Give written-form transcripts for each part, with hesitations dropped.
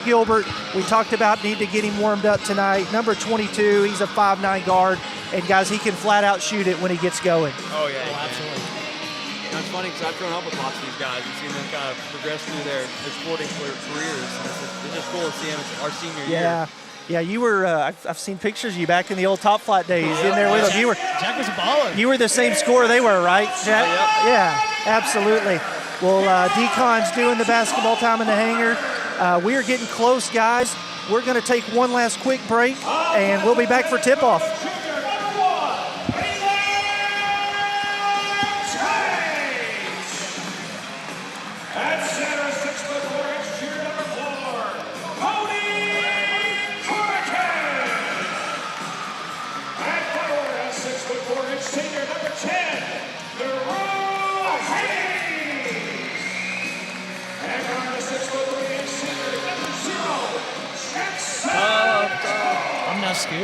Gilbert, we talked about need to get him warmed up tonight. Number 22, he's a 5'9" guard, and guys, he can flat out shoot it when he gets going. Oh yeah, absolutely. You know, it's funny because I've grown up with lots of these guys and seen them kind of progress through their sporting careers. It's just cool to see him our senior year. Yeah, you were. I've seen pictures of you back in the old Top Flight days in there with them. Jack was a baller. You were the same scorer they were, right, Jack? Yeah, absolutely. Well, Deacon's doing the basketball time in the hangar. We are getting close, guys. We're going to take one last quick break, and we'll be back for tip-off.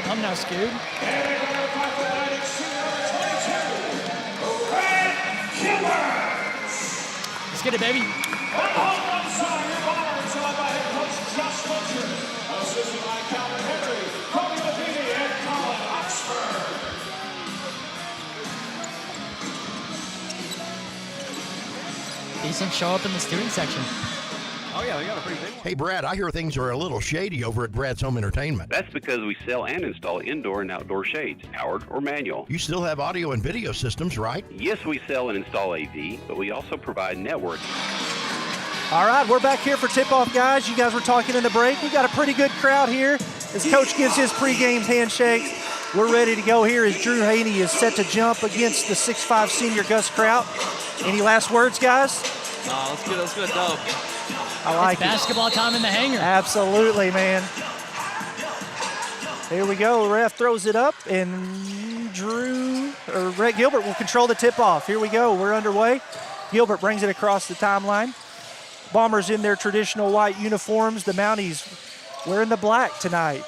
I'm now Scoob. Let's get it, baby. Decent show up in the student section. Oh, yeah, we got a pretty big one. Hey, Brad, I hear things are a little shady over at Brad's Home Entertainment. That's because we sell and install indoor and outdoor shades, powered or manual. You still have audio and video systems, right? Yes, we sell and install AV, but we also provide networking. All right, we're back here for tip-off, guys. You guys were talking in the break. We got a pretty good crowd here as Coach gives his pregame handshake. We're ready to go here as Drew Haney is set to jump against the 6'5" senior Gus Kraut. Any last words, guys? Let's get a dub. I like it. Basketball time in the hangar. Absolutely, man. Here we go. Ref throws it up, and Rhett Gilbert will control the tip-off. Here we go. We're underway. Gilbert brings it across the timeline. Bombers in their traditional white uniforms. The Mounties wearing the black tonight.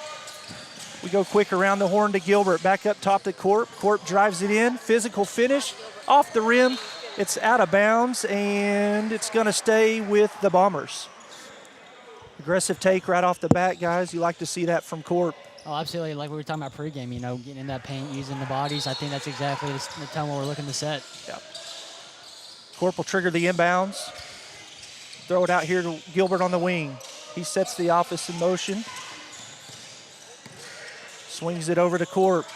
We go quick around the horn to Gilbert. Back up top to Corp. Corp drives it in. Physical finish. Off the rim. It's out of bounds, and it's going to stay with the Bombers. Aggressive take right off the bat, guys. You like to see that from Corp. Oh, absolutely. Like we were talking about pregame, getting in that paint, using the bodies. I think that's exactly the tone we're looking to set. Yeah. Corp will trigger the inbounds. Throw it out here to Gilbert on the wing. He sets the offense in motion. Swings it over to Corp.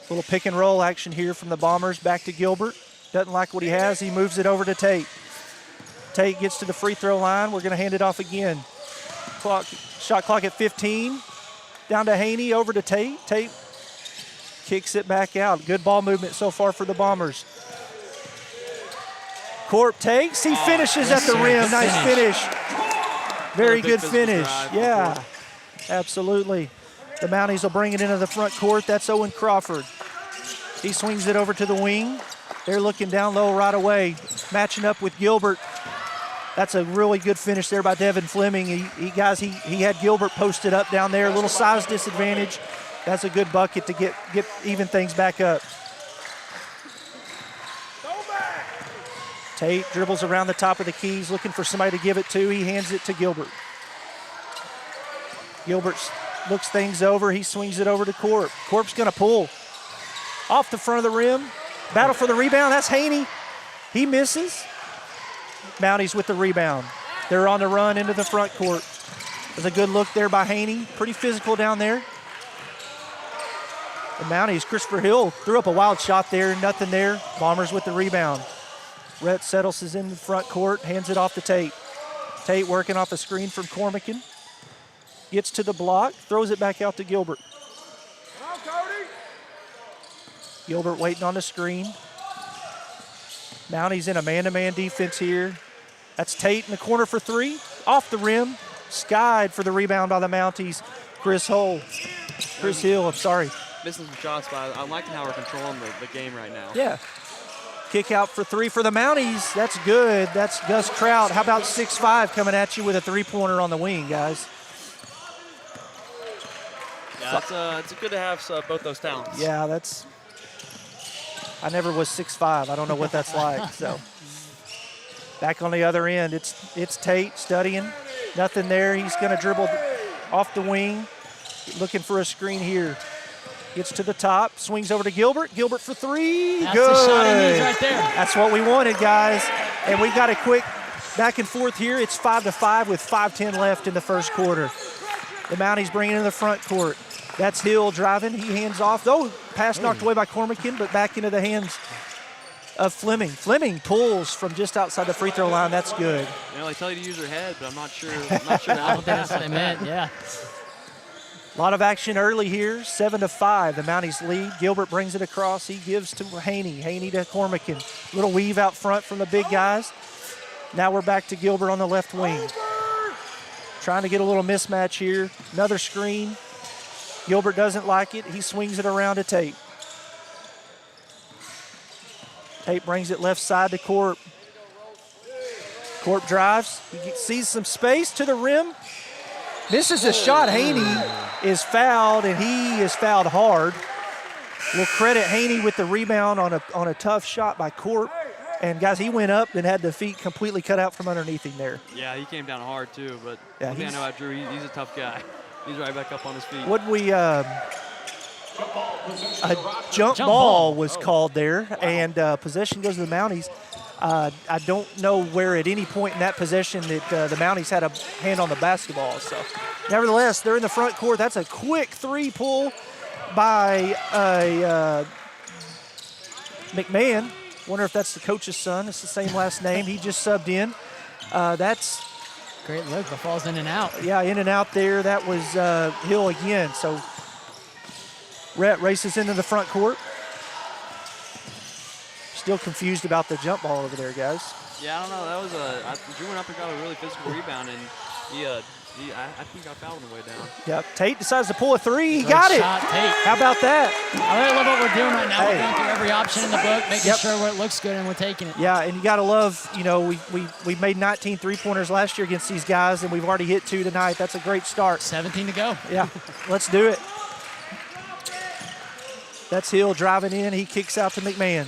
Little pick and roll action here from the Bombers. Back to Gilbert. Doesn't like what he has. He moves it over to Tate. Tate gets to the free throw line. We're going to hand it off again. Shot clock at 15. Down to Haney, over to Tate. Tate kicks it back out. Good ball movement so far for the Bombers. Corp takes. He finishes at the rim. Nice finish. Very good finish. Yeah, absolutely. The Mounties will bring it into the front court. That's Owen Crawford. He swings it over to the wing. They're looking down low right away, matching up with Gilbert. That's a really good finish there by Devin Fleming. He had Gilbert posted up down there, a little size disadvantage. That's a good bucket to get even things back up. Tate dribbles around the top of the keys, looking for somebody to give it to. He hands it to Gilbert. Gilbert looks things over. He swings it over to Corp. Corp's going to pull off the front of the rim. Battle for the rebound. That's Haney. He misses. Mounties with the rebound. They're on the run into the front court. There's a good look there by Haney. Pretty physical down there. The Mounties, Christopher Hill threw up a wild shot there. Nothing there. Bombers with the rebound. Rhett settles is in the front court. Hands it off to Tate. Tate working off a screen from Cormican. Gets to the block, throws it back out to Gilbert. Gilbert waiting on the screen. Mounties in a man-to-man defense here. That's Tate in the corner for three. Off the rim. Skied for the rebound by the Mounties. Chris Hill, I'm sorry. Missing some shots, but I'm liking how we're controlling the game right now. Yeah. Kick out for three for the Mounties. That's good. That's Gus Kraut. How about 6'5" coming at you with a three-pointer on the wing, guys? Yeah, it's good to have both those talents. Yeah, I never was 6'5". I don't know what that's like. So back on the other end, it's Tate studying. Nothing there. He's going to dribble off the wing, looking for a screen here. Gets to the top, swings over to Gilbert. Gilbert for three. That's Good. the shot he needs right there. That's what we wanted, guys. And we got a quick back and forth here. It's 5-5 with 5:10 left in the first quarter. The Mounties bring it in the front court. That's Hill driving. He hands off. Oh, pass knocked away by Cormican, but back into the hands of Fleming. Fleming pulls from just outside the free throw line. That's good. You know, they tell you to use your head, but I'm not sure. I'm not sure I don't think that's what they meant, yeah. A lot of action early here, 7-5. The Mounties lead. Gilbert brings it across. He gives to Haney. Haney to Cormican. Little weave out front from the big guys. Now we're back to Gilbert on the left wing. Trying to get a little mismatch here. Another screen. Gilbert doesn't like it. He swings it around to Tate. Tate brings it left side to Corp. Corp drives. He sees some space to the rim. Misses a shot. Haney is fouled, and he is fouled hard. We'll credit Haney with the rebound on a tough shot by Corp. And, guys, he went up and had the feet completely cut out from underneath him there. Yeah, he came down hard, too. But Yeah, one thing I know about Drew, he's a tough guy. He's right back up on his feet. What we a jump ball was called there, and possession goes to the Mounties. I don't know where at any point in that possession that the Mounties had a hand on the basketball. So, nevertheless, they're in the front court. That's a quick three pull by McMahon. Wonder if that's the coach's son. It's the same last name. He just subbed in. That's Great look, but falls in and out. yeah, in and out there. That was Hill again. So Rhett races into the front court. Still confused about the jump ball over there, guys. Yeah, I don't know. That was Drew went up and got a really physical rebound, and I think he got fouled on the way down. Yep. Tate decides to pull a three. He Great got it. shot, Tate. How about that? I really love what we're doing right now. Hey. We're going through every option in the book, making Yep. sure it looks good, and we're taking it. Yeah, and you got to love, we made 19 three-pointers last year against these guys, and we've already hit 2 tonight. That's a great start. 17 to go. Yeah, let's do it. That's Hill driving in. He kicks out to McMahon.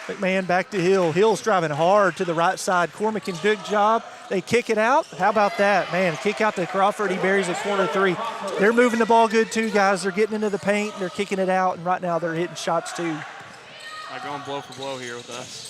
McMahon back to Hill. Hill's driving hard to the right side. Cormican, good job. They kick it out. How about that? Man, kick out to Crawford. He buries a corner three. They're moving the ball good too, guys. They're getting into the paint. They're kicking it out, and right now they're hitting shots too. Going blow for blow here with us.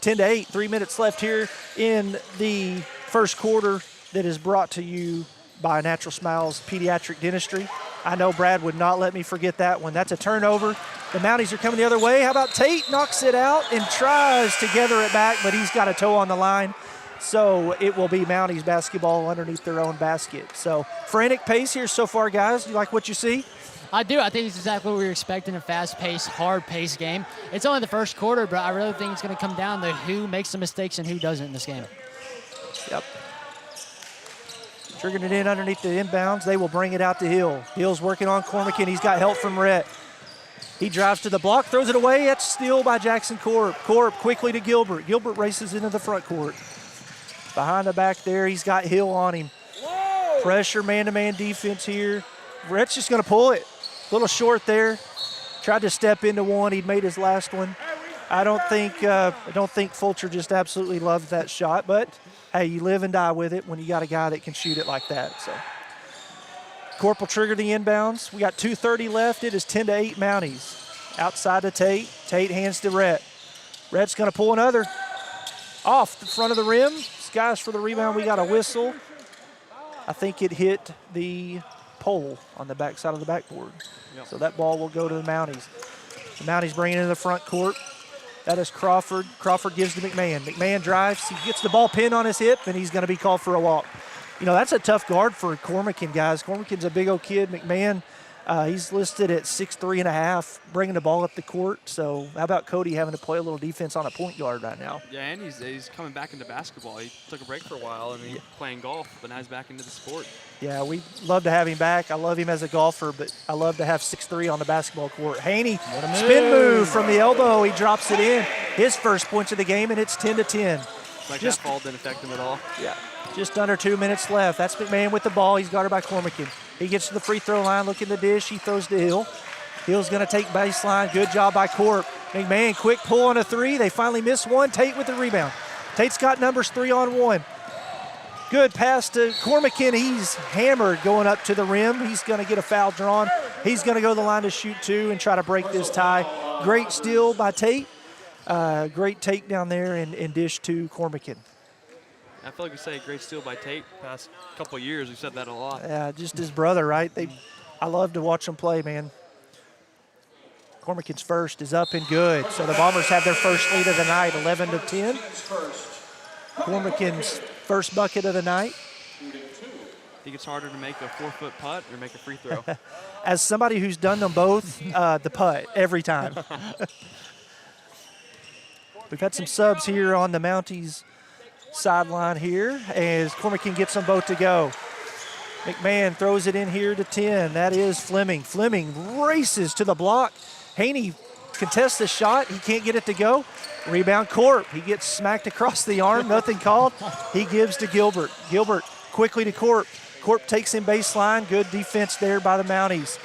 10-8, 3 minutes left here in the first quarter that is brought to you by Natural Smiles Pediatric Dentistry. I know Brad would not let me forget that one. That's a turnover. The Mounties are coming the other way. How about Tate knocks it out and tries to gather it back, but he's got a toe on the line. So it will be Mounties basketball underneath their own basket. So frantic pace here so far, guys. Do you like what you see? I do. I think it's exactly what we were expecting, a fast-paced, hard-paced game. It's only the first quarter, but I really think it's going to come down to who makes the mistakes and who doesn't in this game. Yep. Triggering it in underneath the inbounds. They will bring it out to Hill. Hill's working on Cormican. He's got help from Rhett. He drives to the block, throws it away. That's steal by Jackson Corp. Corp quickly to Gilbert. Gilbert races into the front court. Behind the back there, he's got Hill on him. Pressure, man-to-man defense here. Rhett's just going to pull it. A little short there. Tried to step into one. He'd made his last one. I don't think Fulcher just absolutely loved that shot, but hey, you live and die with it when you got a guy that can shoot it like that. So Corp will trigger the inbounds. We got 2:30 left. It is 10-8 Mounties. Outside to Tate. Tate hands to Rhett. Rhett's going to pull another. Off the front of the rim. Skies for the rebound. We got a whistle. I think it hit the pole on the back side of the backboard. Yep. So that ball will go to the Mounties. The Mounties bring it into the front court. That is Crawford. Crawford gives to McMahon. McMahon drives. He gets the ball pinned on his hip, and he's going to be called for a walk. You know, that's a tough guard for Cormican, guys. Cormican's a big old kid. McMahon, he's listed at 6'3.5", bringing the ball up the court. So how about Cody having to play a little defense on a point guard right now? Yeah, and he's coming back into basketball. He took a break for a while and he's playing golf, but now he's back into the sport. Yeah, we'd love to have him back. I love him as a golfer, but I love to have 6'3" on the basketball court. Haney, spin move from the elbow. He drops it in. His first points of the game, and it's 10-10. Like that fall didn't affect him at all. Yeah, just under 2 minutes left. That's McMahon with the ball. He's guarded by Cormican. He gets to the free throw line, looking the dish. He throws to Hill. Hill's going to take baseline. Good job by Corp. McMahon, quick pull on a three. They finally miss one. Tate with the rebound. Tate's got numbers 3-on-1. Good pass to Cormican. He's hammered going up to the rim. He's going to get a foul drawn. He's going to go to the line to shoot two and try to break this tie. Great steal by Tate. Great take down there and dish to Cormican. I feel like we say great steal by Tate. Past couple years, we've said that a lot. Just his brother, right? I love to watch them play, man. Cormican's first is up and good. So the Bombers have their first lead of the night, 11-10. Cormican's first bucket of the night. Think it's harder to make a 4-foot putt or make a free throw? As somebody who's done them both, the putt every time. We've had some subs here on the Mounties sideline here as Cormican gets them both to go. McMahon throws it in here to 10. That is Fleming. Fleming races to the block. Haney contests the shot. He can't get it to go. Rebound Corp. He gets smacked across the arm. Nothing called. He gives to Gilbert. Gilbert quickly to Corp. Corp takes him baseline. Good defense there by the Mounties.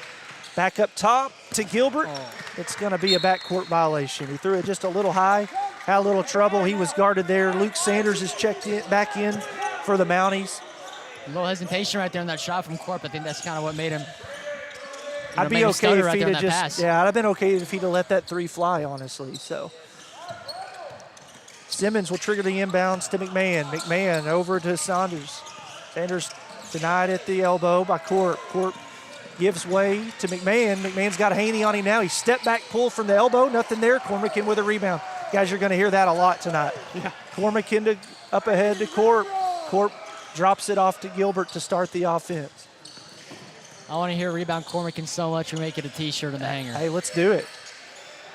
Back up top to Gilbert. It's going to be a backcourt violation. He threw it just a little high. Had a little trouble. He was guarded there. Luke Sanders is checked in, back in for the Mounties. A little hesitation right there on that shot from Corp. I think that's kind of what made him. I'd be okay if he'd have just, I'd have been okay if he'd have let that three fly, honestly. So Simmons will trigger the inbounds to McMahon. McMahon over to Saunders. Sanders denied at the elbow by Corp. Corp gives way to McMahon. McMahon's got Haney on him now. He step back pull from the elbow. Nothing there. Cormican with a rebound. Guys, you're going to hear that a lot tonight. Yeah. Cormican up ahead to Corp. Corp drops it off to Gilbert to start the offense. I want to hear rebound Cormican so much we make it a T-shirt in the hanger. Hey, let's do it.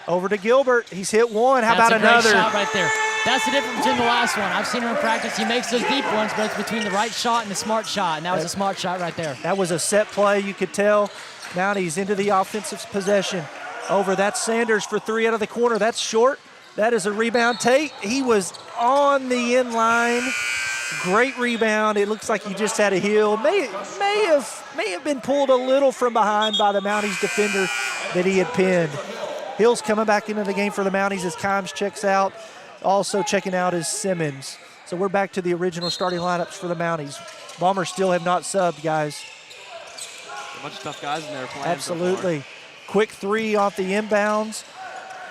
Over to Gilbert. He's hit one. How about another? That's a great shot right there. That's the difference between the last one. I've seen him in practice. He makes those deep ones, but it's between the right shot and the smart shot, and that was a smart shot right there. That was a set play. You could tell. Now he's into the offensive possession. Over. That's Sanders for three out of the corner. That's short. That is a rebound. Tate, he was on the end line. Great rebound. It looks like he just had a heel. May have been pulled a little from behind by the Mounties defender that he had pinned. Hill's coming back into the game for the Mounties as Kimes checks out. Also checking out is Simmons. So we're back to the original starting lineups for the Mounties. Bombers still have not subbed, guys. A bunch of tough guys in there playing. Absolutely. Quick three off the inbounds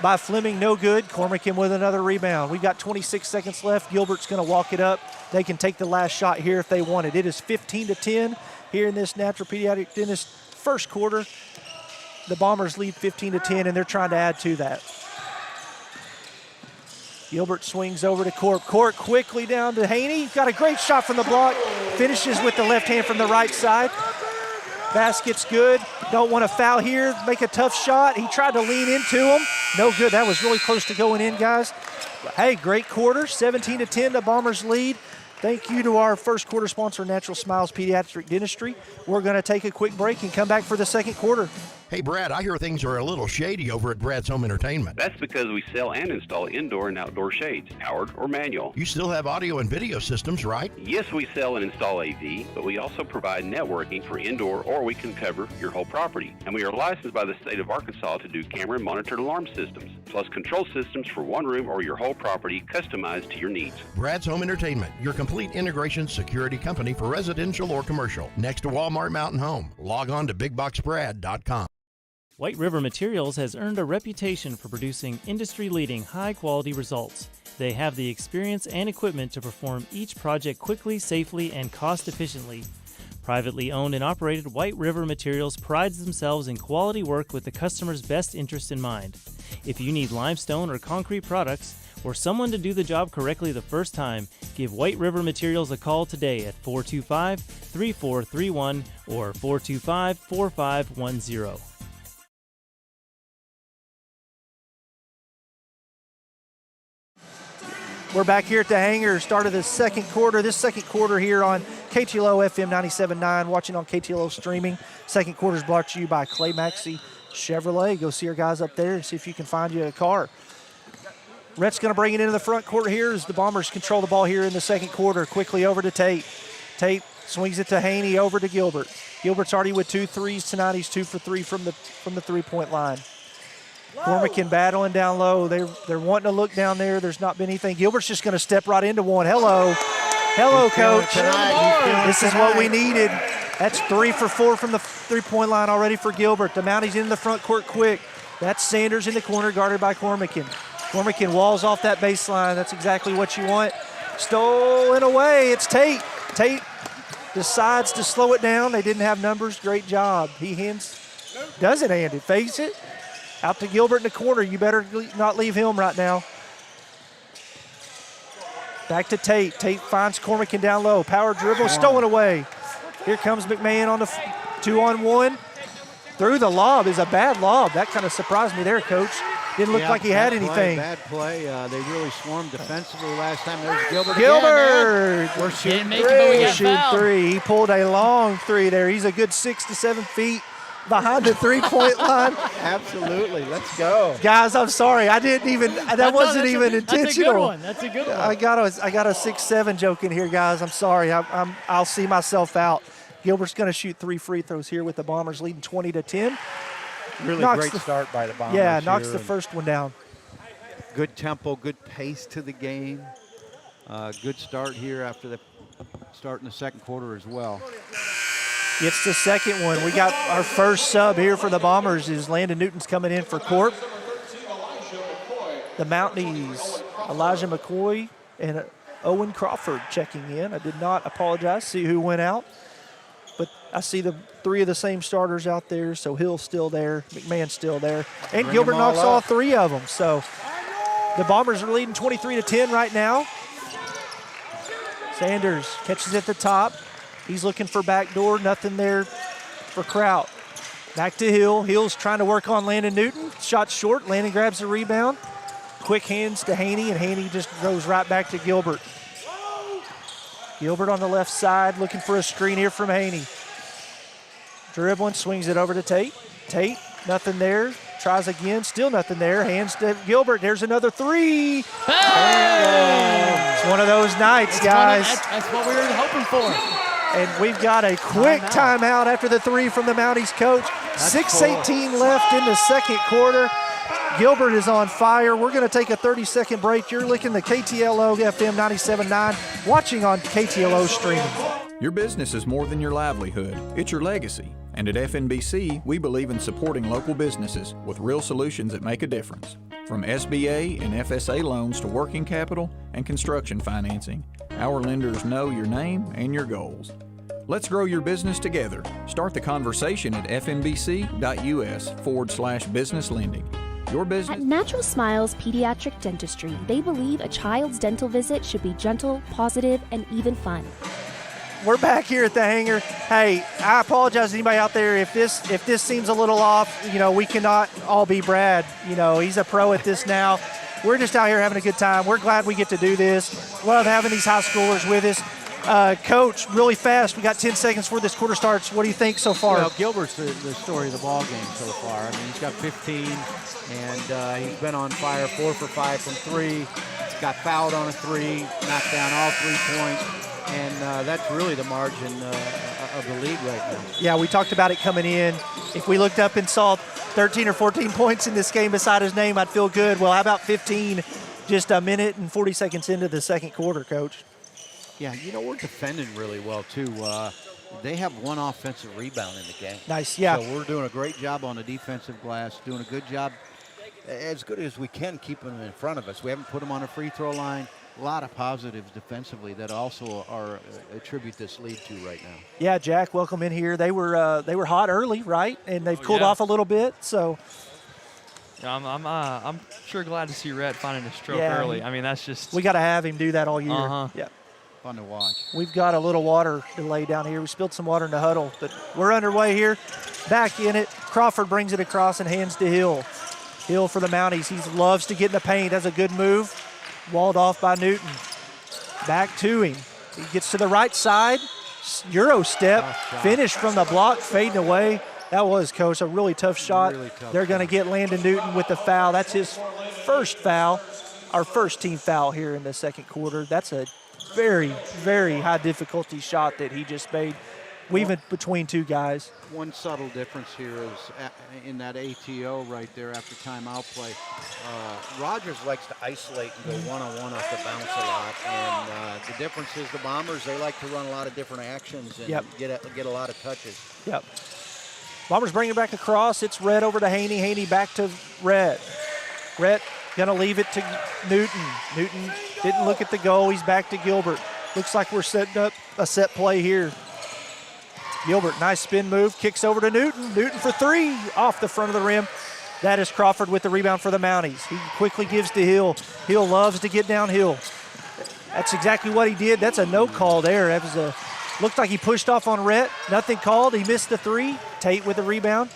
by Fleming, no good. Cormican with another rebound. We've got 26 seconds left. Gilbert's going to walk it up. They can take the last shot here if they want it. It is 15-10 here in this Natural Pediatric Dentist first quarter. The Bombers lead 15-10, and they're trying to add to that. Gilbert swings over to Corp. Corp quickly down to Haney. Got a great shot from the block. Finishes with the left hand from the right side. Basket's good. Don't want to foul here. Make a tough shot. He tried to lean into him. No good. That was really close to going in, guys. Hey, great quarter. 17-10, the Bombers lead. Thank you to our first quarter sponsor, Natural Smiles Pediatric Dentistry. We're going to take a quick break and come back for the second quarter. Hey, Brad, I hear things are a little shady over at Brad's Home Entertainment. That's because we sell and install indoor and outdoor shades, powered or manual. You still have audio and video systems, right? Yes, we sell and install AV, but we also provide networking for indoor, or we can cover your whole property. And we are licensed by the state of Arkansas to do camera and monitored alarm systems, plus control systems for one room or your whole property, customized to your needs. Brad's Home Entertainment, your complete integration security company for residential or commercial. Next to Walmart Mountain Home. Log on to BigBoxBrad.com. White River Materials has earned a reputation for producing industry-leading, high-quality results. They have the experience and equipment to perform each project quickly, safely, and cost-efficiently. Privately owned and operated, White River Materials prides themselves in quality work with the customer's best interest in mind. If you need limestone or concrete products, or someone to do the job correctly the first time, give White River Materials a call today at 425-3431 or 425-4510. We're back here at the hangar, start of the second quarter. This second quarter here on KTLO FM 97.9, watching on KTLO streaming. Second quarter is brought to you by Clay Maxey Chevrolet. Go see our guys up there and see if you can find you a car. Rhett's going to bring it into the front court here as the Bombers control the ball here in the second quarter. Quickly over to Tate. Tate swings it to Haney, over to Gilbert. Gilbert's already with 2 threes tonight. He's 2 for 3 from the three-point line. Cormican battling down low. They're wanting to look down there. There's not been anything. Gilbert's just going to step right into one. Hello. Hello, He's feeling Coach. tonight. He's feeling This is what we tonight. needed. That's 3 for 4 from the three-point line already for Gilbert. The Mounties in the front court quick. That's Sanders in the corner, guarded by Cormican. Cormican walls off that baseline. That's exactly what you want. Stolen away. It's Tate. Tate decides to slow it down. They didn't have numbers. Great job. He doesn't hand it. Face it. Out to Gilbert in the corner. You better not leave him right now. Back to Tate. Tate finds Cormican down low. Power dribble, stolen away. Here comes McMahon on the 2-on-1. Through the lob is a bad lob. That kind of surprised me there, Coach. Didn't look like he had anything. Bad play. They really swarmed defensively last time. There's Gilbert. Gilbert! Again, we're shooting Didn't make it, but we got Shooting fouled. 3. He pulled a long 3 there. He's a good 6 to 7 feet behind the 3-point line. Absolutely. Let's go. Guys, I'm sorry. I didn't even, that wasn't even intentional. That's a good one. I got a 6-7 joke in here, guys. I'm sorry. I'll see myself out. Gilbert's going to shoot 3 free throws here with the Bombers leading 20-10. Really Knocks great the- start by the Bombers. Yeah, knocks here, the and first one down. Good tempo, good pace to the game. Good start here after the start in the second quarter as well. Gets the second one. We got our first sub here for the Bombers is Landon Newton's coming in for Corp. The Mounties, Elijah McCoy and Owen Crawford checking in. I did not apologize, see who went out. But I see the 3 of the same starters out there, so Hill's still there, McMahon's still there. And Bring Gilbert them all knocks all up. 3 of them. So the Bombers are leading 23-10 right now. Sanders catches at the top. He's looking for backdoor, nothing there for Kraut. Back to Hill. Hill's trying to work on Landon Newton. Shot short. Landon grabs the rebound. Quick hands to Haney, and Haney just goes right back to Gilbert. Gilbert on the left side looking for a screen here from Haney. Dribbling, swings it over to Tate. Tate, nothing there. Tries again, still nothing there. Hands to Gilbert. There's another 3. It's one of those nights, guys. That's what we were hoping for. And we've got a quick timeout after the 3 from the Mounties coach. 6:18 left in the second quarter. Gilbert is on fire. We're going to take a 30-second break. You're looking at KTLO FM 97.9, watching on KTLO streaming. Your business is more than your livelihood, it's your legacy. And at FNBC, we believe in supporting local businesses with real solutions that make a difference. From SBA and FSA loans to working capital and construction financing, our lenders know your name and your goals. Let's grow your business together. Start the conversation at fnbc.us/business lending. Your business. At Natural Smiles Pediatric Dentistry, they believe a child's dental visit should be gentle, positive, and even fun. We're back here at the hangar. Hey, I apologize to anybody out there if this seems a little off. You know, we cannot all be Brad. You know, he's a pro at this now. We're just out here having a good time. We're glad we get to do this. Love having these high schoolers with us. Coach, really fast. We got 10 seconds before this quarter starts. What do you think so far? Well, Gilbert's the story of the ball game so far. I mean, he's got 15, and he's been on fire, 4 for 5 from 3. Got fouled on a 3, knocked down all 3 points, and that's really the margin of the league right now. Yeah, we talked about it coming in. If we looked up and saw 13 or 14 points in this game beside his name, I'd feel good. Well, how about 15 just a minute and 40 seconds into the second quarter, Coach? Yeah, you know, we're defending really well, too. They have 1 offensive rebound in the game. Nice, yeah. So we're doing a great job on the defensive glass, doing a good job, as good as we can, keeping them in front of us. We haven't put them on a free throw line. A lot of positives defensively that also are attribute this lead to right now. Yeah, Jack, welcome in here. They were hot early, right? And they've cooled yeah. off a little bit, so. I'm sure glad to see Rhett finding a stroke Yeah. early. I mean, that's just. We got to have him do that all year. Uh-huh. Yeah. Fun to watch. We've got a little water delay down here. We spilled some water in the huddle, but we're underway here. Back in it. Crawford brings it across and hands to Hill. Hill for the Mounties. He loves to get in the paint. That's a good move. Walled off by Newton. Back to him. He gets to the right side. Euro step. Finish from the block, fading away. That was, Coach, a really tough shot. Really tough They're going to get Landon Newton with the foul. That's his first foul, our first team foul here in the second quarter. That's a very, very high difficulty shot that he just made. weaving between two guys. One subtle difference here is in that ATO right there after timeout play. Rogers likes to isolate and go one-on-one off the bounce a lot, and the difference is the Bombers, they like to run a lot of different actions and get a lot of touches. Yep. Bombers bring it back across. It's Rhett over to Haney. Haney back to Rhett. Rhett gonna leave it to Newton. Newton didn't look at the goal. He's back to Gilbert. Looks like we're setting up a set play here. Gilbert, nice spin move, kicks over to Newton. Newton for three, off the front of the rim. That is Crawford with the rebound for the Mounties. He quickly gives to Hill. Hill loves to get downhill. That's exactly what he did. That's a no call there. That was looked like he pushed off on Rhett. Nothing called. He missed the three. Tate with the rebound.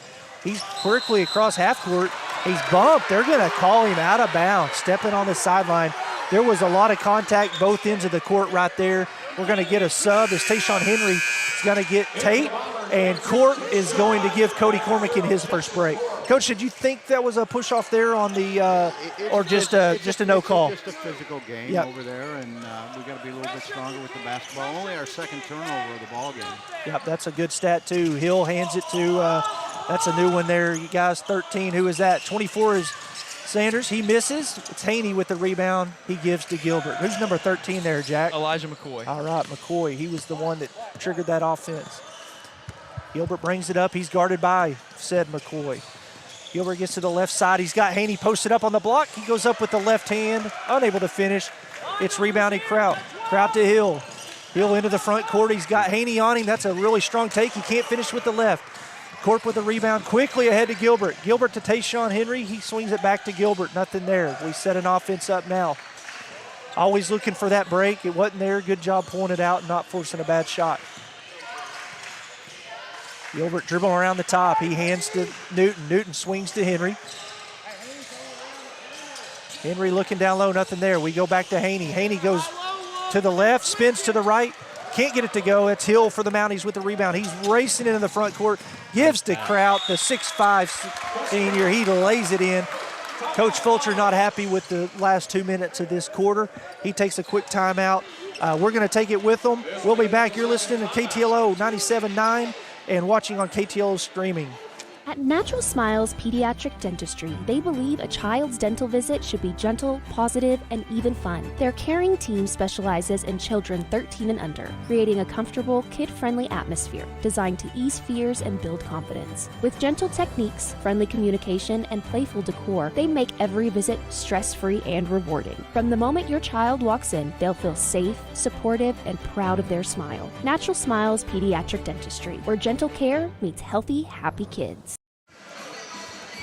He's quickly across half court. He's bumped. They're going to call him out of bounds, stepping on the sideline. There was a lot of contact both ends of the court right there. We're going to get a sub as Tayshawn Henry is going to get Tate, and Corp is going to give Cody Cormican his first break. Coach, did you think that was a push off there on the, or just a no call? Just a physical game over there, and we got to be a little bit stronger with the basketball. Only our second turnover of the ball game. Yep, that's a good stat too. Hill hands it to, that's a new one there, you guys. 13. Who is that? 24 is Sanders. He misses. It's Haney with the rebound. He gives to Gilbert. Who's number 13 there, Jack? Elijah McCoy. All right, McCoy. He was the one that triggered that offense. Gilbert brings it up. He's guarded by said McCoy. Gilbert gets to the left side. He's got Haney posted up on the block. He goes up with the left hand, unable to finish. It's rebounded Kraut. Kraut to Hill. Hill into the front court. He's got Haney on him. That's a really strong take. He can't finish with the left. Corp with the rebound, quickly ahead to Gilbert. Gilbert to Tayshawn Henry. He swings it back to Gilbert. Nothing there. We set an offense up now. Always looking for that break. It wasn't there. Good job pulling it out and not forcing a bad shot. Gilbert dribbling around the top. He hands to Newton. Newton swings to Henry. Henry looking down low. Nothing there. We go back to Haney. Haney goes to the left, spins to the right. Can't get it to go. It's Hill for the Mounties with the rebound. He's racing into the front court. Gives to Kraut, the 6'5" senior. He lays it in. Coach Fulcher not happy with the last 2 minutes of this quarter. He takes a quick timeout. We're going to take it with them. We'll be back. You're listening to KTLO 97.9 and watching on KTLO streaming. At Natural Smiles Pediatric Dentistry, they believe a child's dental visit should be gentle, positive, and even fun. Their caring team specializes in children 13 and under, creating a comfortable, kid-friendly atmosphere designed to ease fears and build confidence. With gentle techniques, friendly communication, and playful decor, they make every visit stress-free and rewarding. From the moment your child walks in, they'll feel safe, supportive, and proud of their smile. Natural Smiles Pediatric Dentistry, where gentle care meets healthy, happy kids.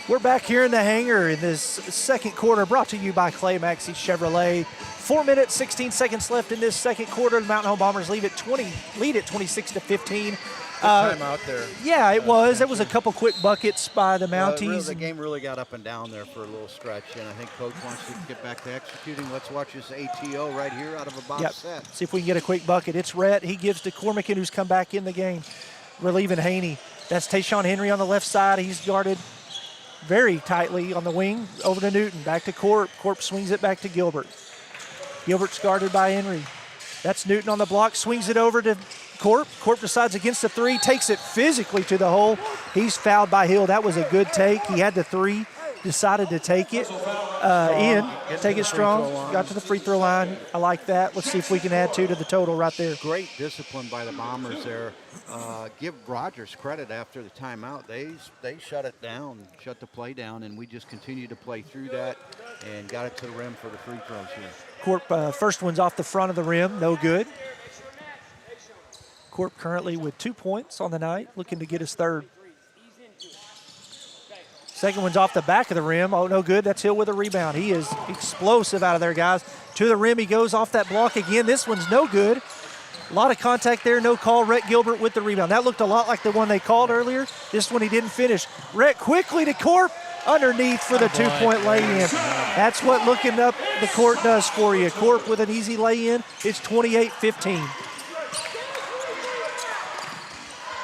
We're back here in the hangar in this second quarter, brought to you by Clay Maxey Chevrolet. 4 minutes, 16 seconds left in this second quarter. The Mountain Home Bombers lead at 26-15. Timeout there. Yeah, it was. There was a couple quick buckets by the Mounties. The game really got up and down there for a little stretch, and I think Coach wants to get back to executing. Let's watch this ATO right here out of a box set. See if we can get a quick bucket. It's Rhett. He gives to Cormican, who's come back in the game, relieving Haney. That's Tayshawn Henry on the left side. He's guarded very tightly on the wing. Over to Newton. Back to Corp. Corp swings it back to Gilbert. Gilbert's guarded by Henry. That's Newton on the block. Swings it over to Corp. Corp decides against the three. Takes it physically to the hole. He's fouled by Hill. That was a good take. He had the three. Decided to take it in. Take it strong. Got to the free throw line. I like that. Let's see if we can add 2 to the total right there. Great discipline by the Bombers there. Give Rogers credit after the timeout. They shut it down, shut the play down, and we just continued to play through that and got it to the rim for the free throws here. Corp, first one's off the front of the rim. No good. Corp currently with 2 points on the night, looking to get his third. Second one's off the back of the rim. Oh, no good. That's Hill with a rebound. He is explosive out of there, guys. To the rim, he goes off that block again. This one's no good. A lot of contact there, no call. Rhett Gilbert with the rebound. That looked a lot like the one they called earlier. This one he didn't finish. Rhett quickly to Corp, underneath for the 2-point lay-in. That's what looking up the court does for you. Corp with an easy lay-in. It's 28-15.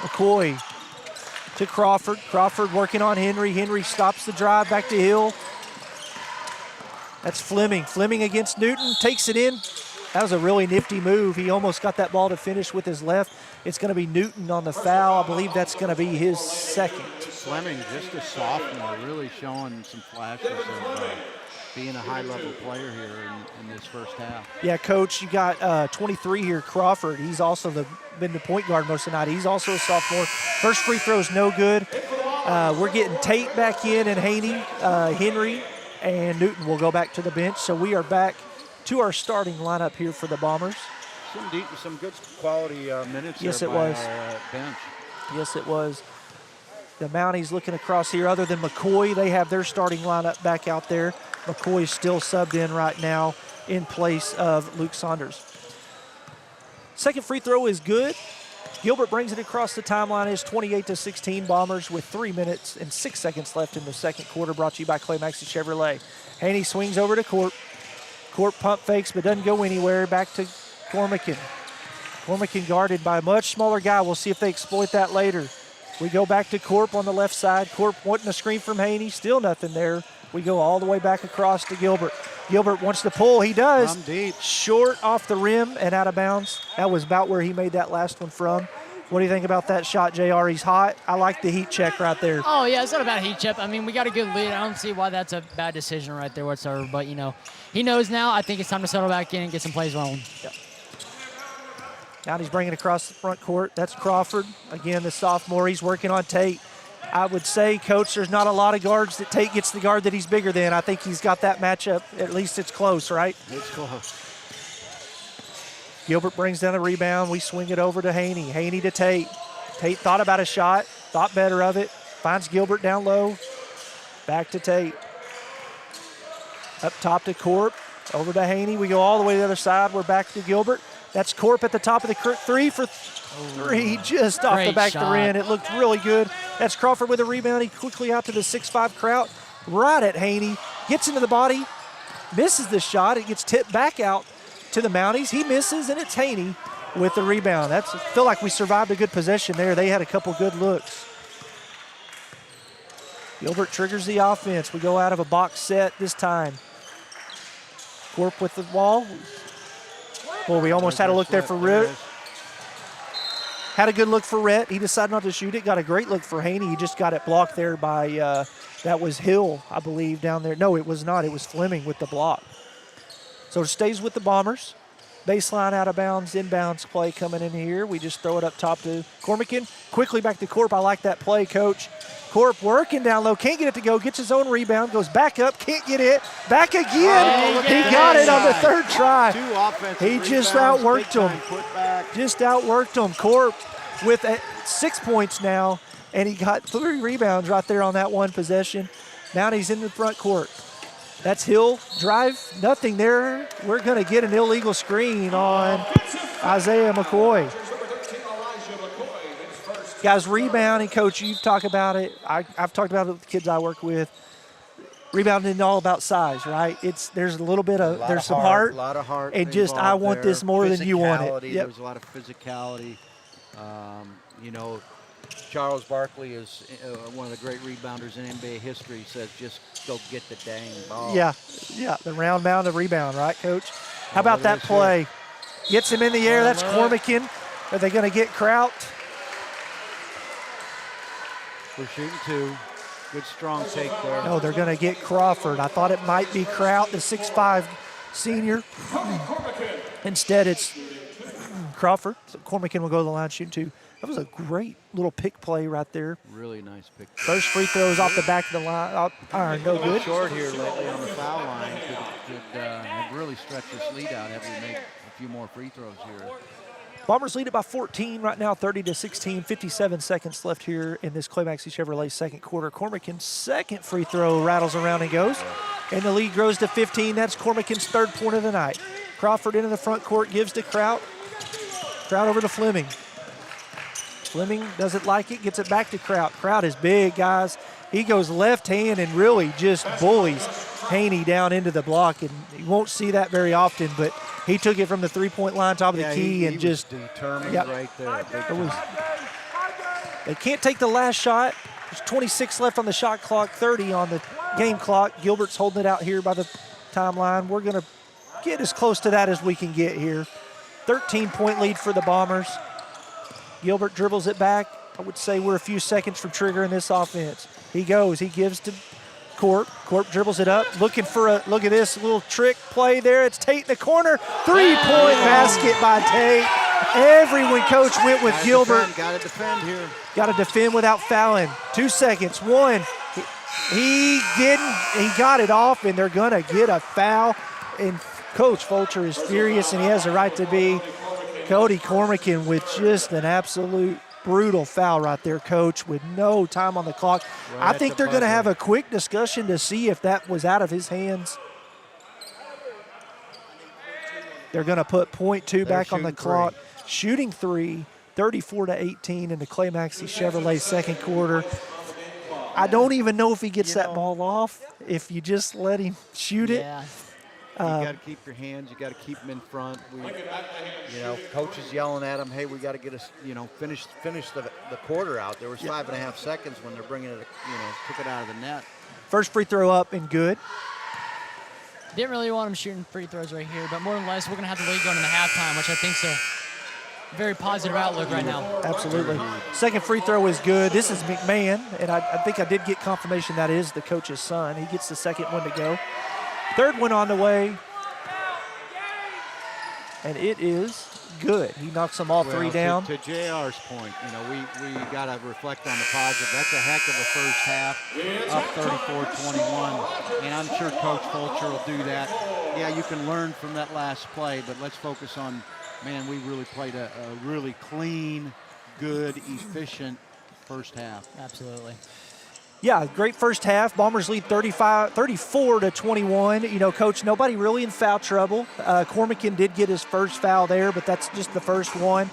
McCoy to Crawford. Crawford working on Henry. Henry stops the drive back to Hill. That's Fleming. Fleming against Newton. Takes it in. That was a really nifty move. He almost got that ball to finish with his left. It's going to be Newton on the foul. I believe that's going to be his second. Fleming, just a sophomore, really showing some flashes of being a high-level player here in this first half. Yeah, Coach, you got 23 here, Crawford. He's also been the point guard most of the night. He's also a sophomore. First free throw is no good. We're getting Tate back in and Henry, and Newton will go back to the bench. So we are back to our starting lineup here for the Bombers. Some good quality minutes yes, there it by was. our bench. Yes, it was. The Mounties looking across here. Other than McCoy, they have their starting lineup back out there. McCoy's still subbed in right now in place of Luke Saunders. Second free throw is good. Gilbert brings it across the timeline. It's 28-16 Bombers with 3 minutes and 6 seconds left in the second quarter. Brought to you by Clay Maxey Chevrolet. Haney swings over to Corp. Corp pump fakes but doesn't go anywhere. Back to Cormican. Cormican guarded by a much smaller guy. We'll see if they exploit that later. We go back to Corp on the left side. Corp wanting a screen from Haney. Still nothing there. We go all the way back across to Gilbert. Gilbert wants to pull. He does. From deep. Short off the rim and out of bounds. That was about where he made that last one from. What do you think about that shot, JR? He's hot. I like the heat check right there. Oh, yeah, it's not about heat check. I mean, we got a good lead. I don't see why that's a bad decision right there whatsoever. But, you know, he knows now. I think it's time to settle back in and get some plays rolling. Yep. Now he's bringing it across the front court. That's Crawford. Again, the sophomore. He's working on Tate. I would say, Coach, there's not a lot of guards that Tate gets the guard that he's bigger than. I think he's got that matchup. At least it's close, right? It's close. Gilbert brings down a rebound. We swing it over to Haney. Haney to Tate. Tate thought about a shot, thought better of it. Finds Gilbert down low. Back to Tate. Up top to Corp. Over to Haney. We go all the way to the other side. We're back to Gilbert. That's Corp at the top of the three for three, just off the back of the rim. It looked really good. That's Crawford with a rebound. He quickly out to the 6'5" Kraut, right at Haney. Gets into the body, misses the shot. It gets tipped back out to the Mounties. He misses, and it's Haney with the rebound. I feel like we survived a good possession there. They had a couple good looks. Gilbert triggers the offense. We go out of a box set this time. Corp with the ball. Boy, we almost had a look there for Rhett. Had a good look for Rhett. He decided not to shoot it. Got a great look for Haney. He just got it blocked there by, that was Hill, I believe, down there. No, it was not. It was Fleming with the block. So it stays with the Bombers. Baseline out of bounds, inbounds play coming in here. We just throw it up top to Cormican. Quickly back to Corp. I like that play, Coach. Corp working down low, can't get it to go, gets his own rebound, goes back up, can't get it, back again. Oh, he got it on the third try. Two offensive He just rebounds, outworked him. Putback. Just outworked him. Corp with 6 points now, and he got 3 rebounds right there on that one possession. Now he's in the front court. That's Hill, drive, nothing there. We're going to get an illegal screen on Isaiah McCoy. Guys, rebounding, Coach, you talk about it. I've talked about it with the kids I work with. Rebounding is all about size, right? There's a little bit of, there's some heart. A lot of heart. And just, I want this more than you want it. Yep. There's a lot of physicality. You know, Charles Barkley is one of the great rebounders in NBA history. He says, just go get the dang ball. Yeah, the round mound of rebound, right, Coach? How about that play? Gets him in the air. That's Cormican. Are they going to get Kraut? We're shooting 2. Good strong take there. No, they're going to get Crawford. I thought it might be Kraut, the 6'5" senior. Instead, it's Crawford. So Cormican will go to the line shooting 2. That was a great little pick play right there. Really nice pick. First free throws off the back of the line. No good. Short here lately on the foul line. Could have really stretched this lead out had we made a few more free throws here. Bombers lead it by 14 right now, 30-16, 57 seconds left here in this Clay Maxey Chevrolet second quarter. Cormican's second free throw rattles around and goes, and the lead grows to 15. That's Cormican's third point of the night. Crawford into the front court, gives to Kraut. Kraut over to Fleming. Fleming doesn't like it, gets it back to Kraut. Kraut is big, guys. He goes left hand and really just bullies Haney down into the block, and you won't see that very often, but he took it from the three-point line, top of the key, and just determined right there. They can't take the last shot. There's 26 left on the shot clock, 30 on the game clock. Gilbert's holding it out here by the timeline. We're going to get as close to that as we can get here. 13-point lead for the Bombers. Gilbert dribbles it back. I would say we're a few seconds from triggering this offense. He goes. He gives to Corp. Corp dribbles it up. Looking for a, look at this little trick play there. It's Tate in the corner. 3-point basket by Tate. Everyone, coach, went with Gilbert. Got to defend here. Got to defend without fouling. 2 seconds. 1. He didn't. He got it off, and they're going to get a foul. And Coach Fulcher is furious, and he has a right to be. Cody Cormican with just an absolute brutal foul right there, Coach, with no time on the clock. I think they're going to have a quick discussion to see if that was out of his hands. They're going to put .2 back on the clock. Shooting 3, 34-18 in the Clay Maxey Chevrolet second quarter. I don't even know if he gets that ball off if you just let him shoot it. Yeah. You got to keep your hands. You got to keep them in front. Coach is yelling at him, hey, we got to get us, finish the quarter out. There was 5.5 seconds when they're bringing it, took it out of the net. First free throw up and good. Didn't really want him shooting free throws right here, but more than less, we're going to have the lead going into halftime, which I think's a very positive outlook right now. Absolutely. Second free throw is good. This is McMahon, and I think I did get confirmation that is the coach's son. He gets the second one to go. Third one on the way, and it is good. He knocks them all three down. To JR's point, we got to reflect on the positive. That's a heck of a first half, up 34-21, and I'm sure Coach Fulcher will do that. Yeah, you can learn from that last play, but let's focus on, man, we really played a really clean, good, efficient first half. Absolutely. Yeah, great first half. Bombers lead 34-21. Coach, nobody really in foul trouble. Cormican did get his first foul there, but that's just the first one.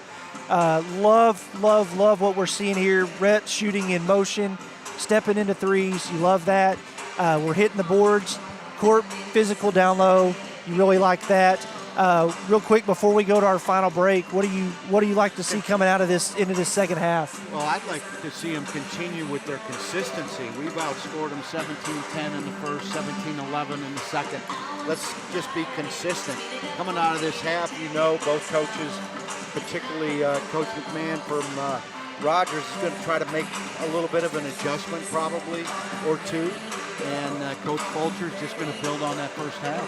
Love what we're seeing here. Rhett shooting in motion, stepping into threes. You love that. We're hitting the boards. Corp physical down low. You really like that. Real quick before we go to our final break, what do you like to see coming out of this into this second half? Well, I'd like to see them continue with their consistency. We've outscored them 17-10 in the first, 17-11 in the second. Let's just be consistent. Coming out of this half, both coaches, particularly Coach McMahon from Rogers, is going to try to make a little bit of an adjustment probably or two. And Coach Fulcher is just going to build on that first half.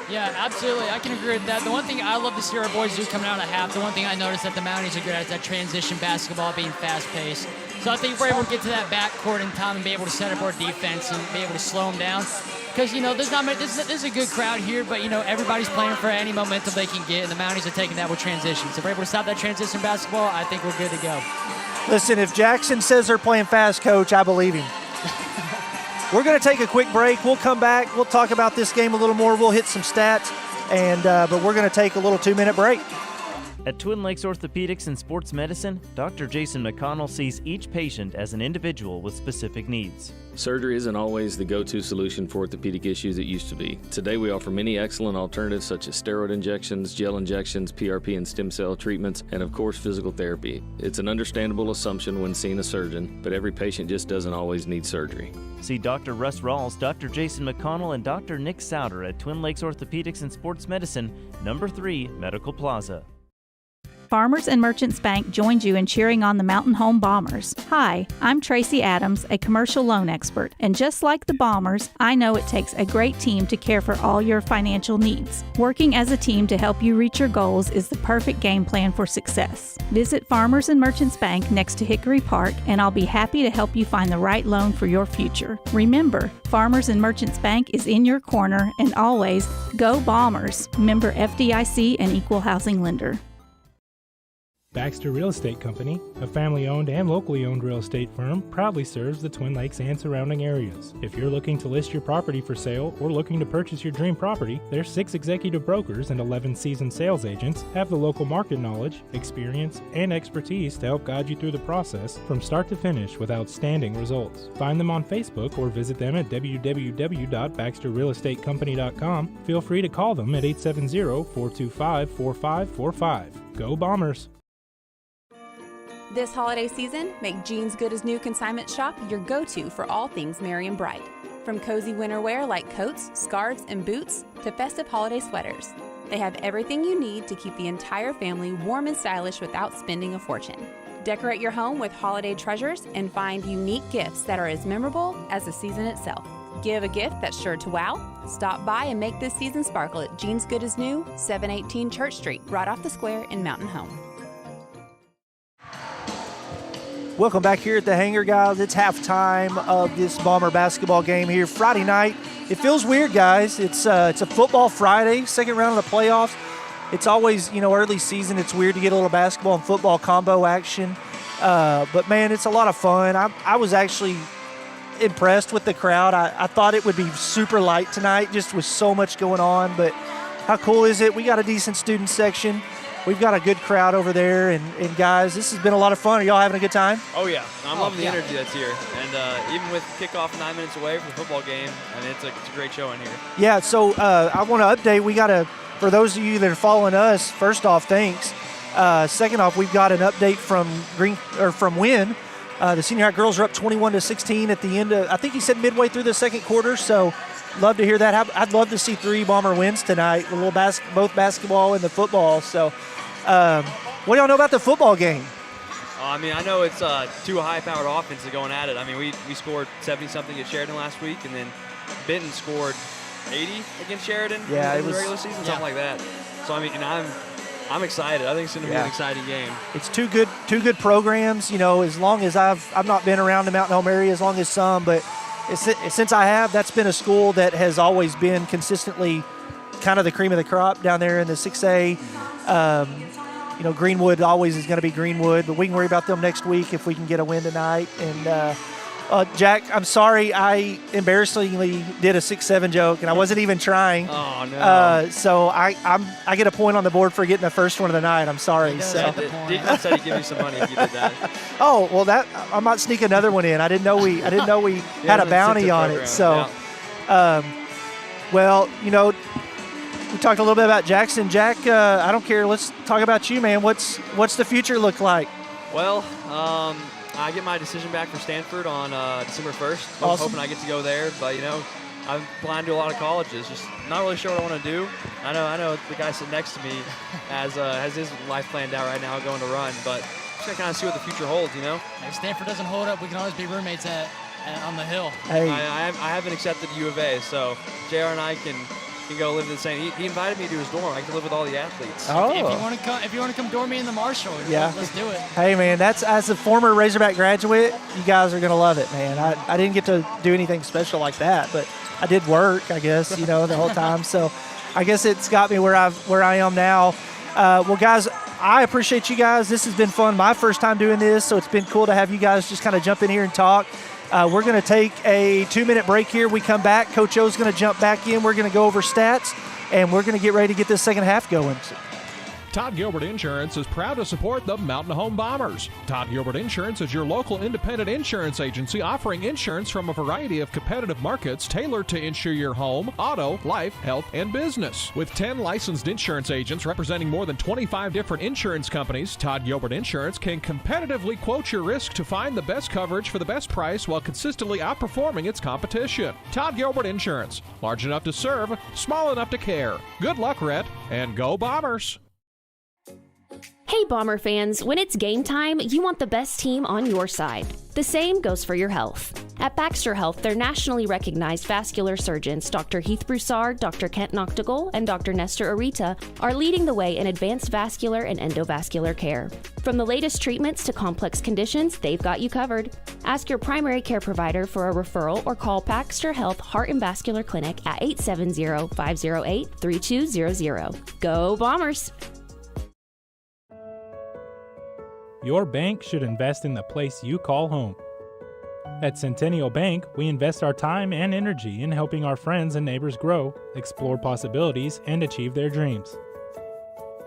Yeah, absolutely. I can agree with that. The one thing I love to see our boys do coming out of half, the one thing I noticed that the Mounties are good at is that transition basketball, being fast-paced. So I think we're able to get to that backcourt in time and be able to set up our defense and be able to slow them down. Because, there's not many, this is a good crowd here, but, everybody's playing for any momentum they can get, and the Mounties are taking that with transitions. If we're able to stop that transition basketball, I think we're good to go. Listen, if Jackson says they're playing fast, Coach, I believe him. We're going to take a quick break. We'll come back. We'll talk about this game a little more. We'll hit some stats, but we're going to take a little 2-minute break. At Twin Lakes Orthopedics and Sports Medicine, Dr. Jason McConnell sees each patient as an individual with specific needs. Surgery isn't always the go-to solution for orthopedic issues it used to be. Today we offer many excellent alternatives such as steroid injections, gel injections, PRP and stem cell treatments, and of course physical therapy. It's an understandable assumption when seeing a surgeon, but every patient just doesn't always need surgery. See Dr. Russ Rawls, Dr. Jason McConnell, and Dr. Nick Souter at Twin Lakes Orthopedics and Sports Medicine, number 3, Medical Plaza. Farmers and Merchants Bank joins you in cheering on the Mountain Home Bombers. Hi, I'm Tracy Adams, a commercial loan expert, and just like the Bombers, I know it takes a great team to care for all your financial needs. Working as a team to help you reach your goals is the perfect game plan for success. Visit Farmers and Merchants Bank next to Hickory Park, and I'll be happy to help you find the right loan for your future. Remember, Farmers and Merchants Bank is in your corner, and always, go Bombers! Member FDIC and Equal Housing Lender. Baxter Real Estate Company, a family-owned and locally owned real estate firm, proudly serves the Twin Lakes and surrounding areas. If you're looking to list your property for sale or looking to purchase your dream property, their 6 executive brokers and 11 seasoned sales agents have the local market knowledge, experience, and expertise to help guide you through the process from start to finish with outstanding results. Find them on Facebook or visit them at www.baxterrealestatecompany.com. Feel free to call them at 870-425-4545. Go Bombers! This holiday season, make Jeans Good as New Consignment Shop your go-to for all things merry and bright. From cozy winter wear like coats, scarves, and boots to festive holiday sweaters, they have everything you need to keep the entire family warm and stylish without spending a fortune. Decorate your home with holiday treasures and find unique gifts that are as memorable as the season itself. Give a gift that's sure to wow. Stop by and make this season sparkle at Jeans Good as New, 718 Church Street, right off the square in Mountain Home. Welcome back here at the Hangar, guys. It's halftime of this Bomber basketball game here Friday night. It feels weird, guys. It's a football Friday, second round of the playoffs. It's always, early season. It's weird to get a little basketball and football combo action. But, man, it's a lot of fun. I was actually impressed with the crowd. I thought it would be super light tonight, just with so much going on. But how cool is it? We got a decent student section. We've got a good crowd over there, and guys, this has been a lot of fun. Are y'all having a good time? Oh, yeah. I'm loving the energy that's here. And even with kickoff 9 minutes away from the football game, it's a great show in here. Yeah, so I want to update. For those of you that are following us, first off, thanks. Second off, we've got an update from Wynn. The senior high girls are up 21-16 at the end of, I think he said midway through the second quarter, so love to hear that. I'd love to see 3 Bomber wins tonight, a little both basketball and the football. So what do y'all know about the football game? I know it's 2 high-powered offenses going at it. We scored 70-something at Sheridan last week, and then Benton scored 80 against Sheridan in the regular season, something like that. So, I'm excited. I think it's going to be an exciting game. It's two good programs. As long as I've not been around the Mountain Home area as long as some, but since I have, that's been a school that has always been consistently kind of the cream of the crop down there in the 6A. Greenwood always is going to be Greenwood, but we can worry about them next week if we can get a win tonight. And Jack, I'm sorry, I embarrassingly did a 6-7 joke, and I wasn't even trying. Oh, no. So I get a point on the board for getting the first one of the night. I'm sorry. Deacon said he'd give you some money if you did that. Oh, well, I might sneak another one in. I didn't know we had a bounty on it. So, we talked a little bit about Jackson. Jack, I don't care. Let's talk about you, man. What's the future look like? Well, I get my decision back for Stanford on December 1st. Awesome. I'm hoping I get to go there, but I'm applying to a lot of colleges. Just not really sure what I want to do. I know the guy sitting next to me has his life planned out right now, going to run, but just gonna kind of see what the future holds. If Stanford doesn't hold up, we can always be roommates on the hill. Hey. I haven't accepted U of A, so JR and I can go live in the same. He invited me to his dorm. I can live with all the athletes. Oh. If you want to come dorm me in the Marshall, let's do it. Hey, man, that's as a former Razorback graduate, you guys are gonna love it, man. I didn't get to do anything special like that, but I did work, I guess, the whole time. So I guess it's got me where I am now. Well, guys, I appreciate you guys. This has been fun. My first time doing this, so it's been cool to have you guys just kind of jump in here and talk. We're going to take a 2-minute break here. We come back. Coach O's going to jump back in. We're going to go over stats, and we're going to get ready to get this second half going. Todd Gilbert Insurance is proud to support the Mountain Home Bombers. Todd Gilbert Insurance is your local independent insurance agency offering insurance from a variety of competitive markets tailored to insure your home, auto, life, health, and business. With 10 licensed insurance agents representing more than 25 different insurance companies, Todd Gilbert Insurance can competitively quote your risk to find the best coverage for the best price while consistently outperforming its competition. Todd Gilbert Insurance. Large enough to serve, small enough to care. Good luck, Rhett, and go Bombers! Hey Bomber fans, when it's game time, you want the best team on your side. The same goes for your health. At Baxter Health, their nationally recognized vascular surgeons, Dr. Heath Broussard, Dr. Kent Noctegal, and Dr. Nestor Arita, are leading the way in advanced vascular and endovascular care. From the latest treatments to complex conditions, they've got you covered. Ask your primary care provider for a referral or call Baxter Health Heart and Vascular Clinic at 870-508-3200. Go Bombers! Your bank should invest in the place you call home. At Centennial Bank, we invest our time and energy in helping our friends and neighbors grow, explore possibilities, and achieve their dreams.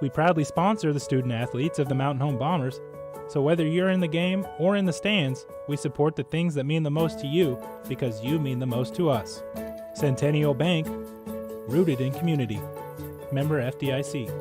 We proudly sponsor the student athletes of the Mountain Home Bombers, so whether you're in the game or in the stands, we support the things that mean the most to you because you mean the most to us. Centennial Bank, rooted in community. Member FDIC.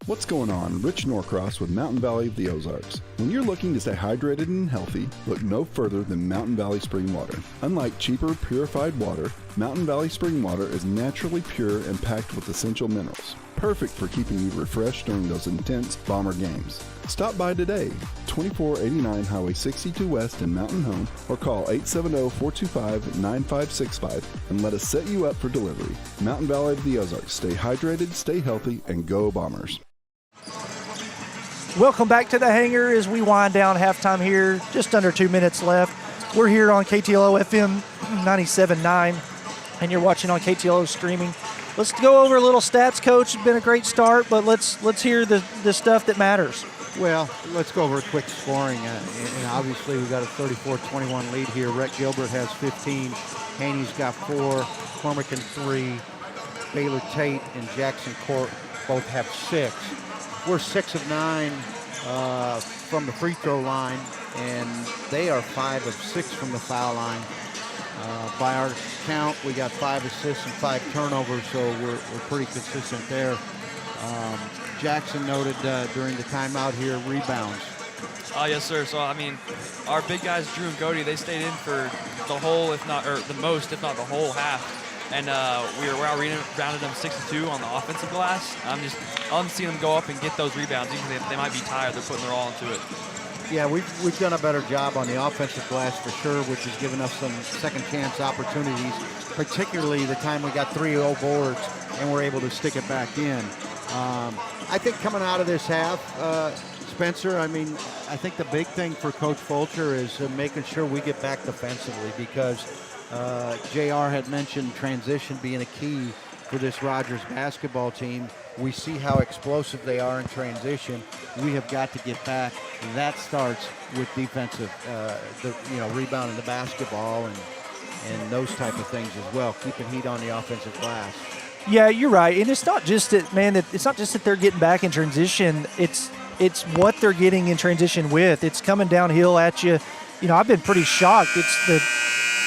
What's going on? Rich Norcross with Mountain Valley of the Ozarks. When you're looking to stay hydrated and healthy, look no further than Mountain Valley Spring Water. Unlike cheaper, purified water, Mountain Valley Spring Water is naturally pure and packed with essential minerals. Perfect for keeping you refreshed during those intense Bomber games. Stop by today, 2489 Highway 62 West in Mountain Home, or call 870-425-9565 and let us set you up for delivery. Mountain Valley of the Ozarks. Stay hydrated, stay healthy, and go Bombers. Welcome back to the hangar as we wind down halftime here. Just under 2 minutes left. We're here on KTLO FM 97.9, and you're watching on KTLO streaming. Let's go over a little stats, Coach. It's been a great start, but let's hear the stuff that matters. Well, let's go over a quick scoring. And obviously, we've got a 34-21 lead here. Rhett Gilbert has 15. Haney's got 4. Cormac and 3. Baylor Tate and Jackson Court both have 6. We're 6 of 9 from the free throw line, and they are 5 of 6 from the foul line. By our count, we got 5 assists and 5 turnovers, so we're pretty consistent there. Jackson noted during the timeout here, rebounds. Yes, sir. So, I mean, our big guys, Drew and Cody, they stayed in for the whole, if not, or the most, if not the whole half. And we're out-rebounded them 6-2 on the offensive glass. I'm seeing them go up and get those rebounds. Even if they might be tired, they're putting their all into it. Yeah, we've done a better job on the offensive glass for sure, which has given us some second chance opportunities, particularly the time we got 3-0 boards and we're able to stick it back in. I think coming out of this half, Spencer, I mean, I think the big thing for Coach Fulcher is making sure we get back defensively, because JR had mentioned transition being a key for this Rogers basketball team. We see how explosive they are in transition. We have got to get back. That starts with defensive, rebounding the basketball and those type of things as well, keeping heat on the offensive glass. Yeah, you're right. And it's not just that, man, it's not just that they're getting back in transition. It's what they're getting in transition with. It's coming downhill at you. You know, I've been pretty shocked. It's the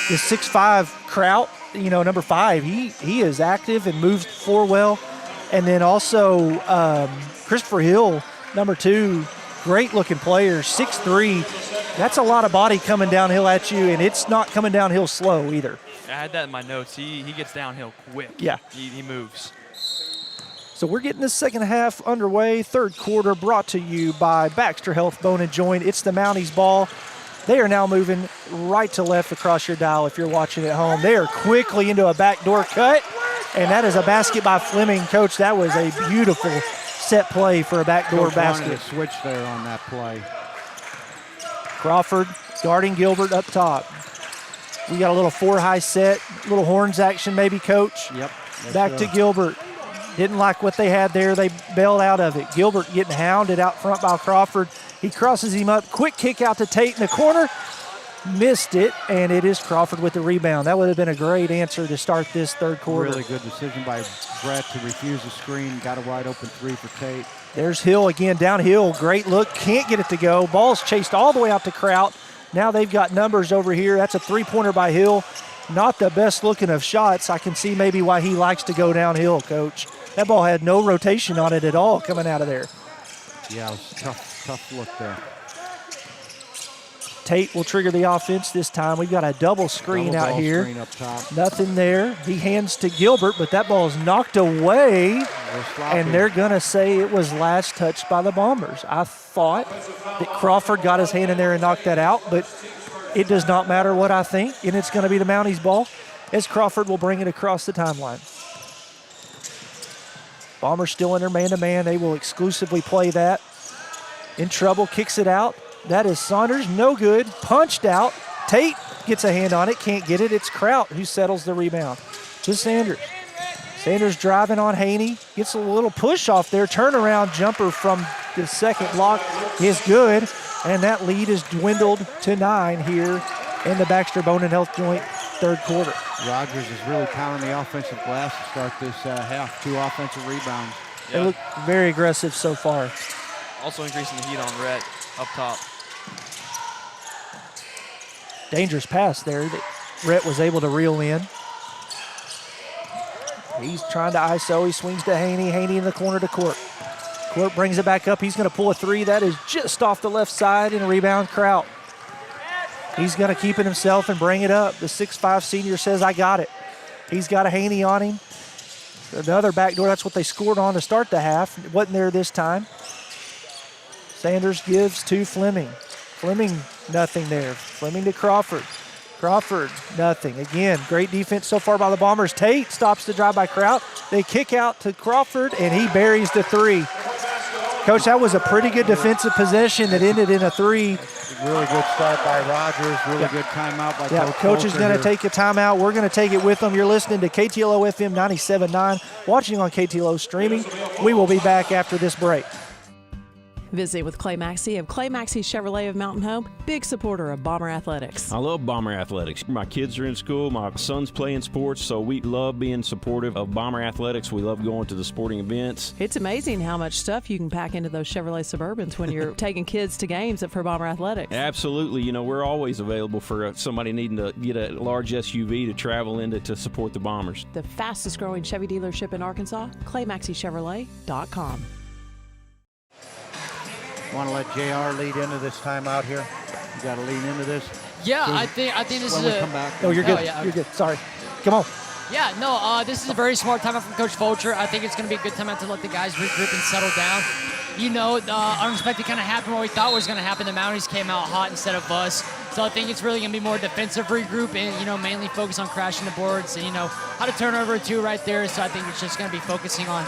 6'5" Kraut, number 5. He is active and moves floor well. And then also Christopher Hill, number 2, great-looking player, 6'3". That's a lot of body coming downhill at you, and it's not coming downhill slow either. I had that in my notes. He gets downhill quick. Yeah. He moves. So we're getting the second half underway. Third quarter brought to you by Baxter Health Bone and Joint. It's the Mounties ball. They are now moving right to left across your dial if you're watching at home. They are quickly into a backdoor cut, and that is a basket by Fleming. Coach, that was a beautiful set play for a backdoor basket. Wanted to switch there on that play. Crawford guarding Gilbert up top. We got a little 4-high set, little horns action maybe, Coach. Yep. Back to Gilbert. Didn't like what they had there. They bailed out of it. Gilbert getting hounded out front by Crawford. He crosses him up. Quick kick out to Tate in the corner. Missed it, and it is Crawford with the rebound. That would have been a great answer to start this third quarter. Really good decision by Brett to refuse the screen. Got a wide open 3 for Tate. There's Hill again, downhill. Great look. Can't get it to go. Ball's chased all the way out to Kraut. Now they've got numbers over here. That's a three-pointer by Hill. Not the best looking of shots. I can see maybe why he likes to go downhill, Coach. That ball had no rotation on it at all coming out of there. Yeah, it was a tough look there. Tate will trigger the offense this time. We've got a double screen out here. Screen up top. Nothing there. He hands to Gilbert, but that ball is knocked away, and they're going to say it was last touched by the Bombers. I thought that Crawford got his hand in there and knocked that out, but it does not matter what I think, and it's going to be the Mounties ball as Crawford will bring it across the timeline. Bombers still in their man-to-man. They will exclusively play that. In trouble, kicks it out. That is Saunders, no good, punched out. Tate gets a hand on it, can't get it. It's Kraut who settles the rebound to Sanders. Sanders driving on Haney, gets a little push off there. Turnaround jumper from the second block is good, and that lead is dwindled to 9 here in the Baxter Bone and Health Joint third quarter. Rogers is really pounding the offensive glass to start this half. 2 offensive rebounds. They look very aggressive so far. Also increasing the heat on Rhett up top. Dangerous pass there that Rhett was able to reel in. He's trying to ISO. He swings to Haney. Haney in the corner to court. Court brings it back up. He's going to pull a three. That is just off the left side, and a rebound, Kraut. He's going to keep it himself and bring it up. The 6'5" senior says, I got it. He's got a Haney on him. Another backdoor. That's what they scored on to start the half. It wasn't there this time. Sanders gives to Fleming. Fleming, nothing there. Fleming to Crawford. Crawford, nothing. Again, great defense so far by the Bombers. Tate stops the drive by Kraut. They kick out to Crawford, and he buries the three. Coach, that was a pretty good defensive possession that ended in a three. Really good start by Rogers. Really good timeout by Coach. Coach is going to take a timeout. We're going to take it with them. You're listening to KTLO FM 97.9, watching on KTLO streaming. We will be back after this break. Visit with Clay Maxey of Clay Maxey Chevrolet of Mountain Home, big supporter of Bomber Athletics. I love Bomber Athletics. My kids are in school. My son's playing sports, so we love being supportive of Bomber Athletics. We love going to the sporting events. It's amazing how much stuff you can pack into those Chevrolet Suburbans when you're taking kids to games for Bomber Athletics. Absolutely. You know, we're always available for somebody needing to get a large SUV to travel into to support the Bombers. The fastest growing Chevy dealership in Arkansas, ClayMaxeyChevrolet.com. Want to let JR lead into this timeout here? You got to lean into this. Yeah, I think this is a. Come back. Oh, you're good. You're good. Sorry. Come on. Yeah, no, this is a very smart timeout from Coach Fulcher. I think it's going to be a good timeout to let the guys regroup and settle down. You know, unexpected kind of happened what we thought was going to happen. The Mounties came out hot instead of us. So I think it's really going to be more defensive regroup and, you know, mainly focus on crashing the boards and, you know, how to turn over two right there. So I think it's just going to be focusing on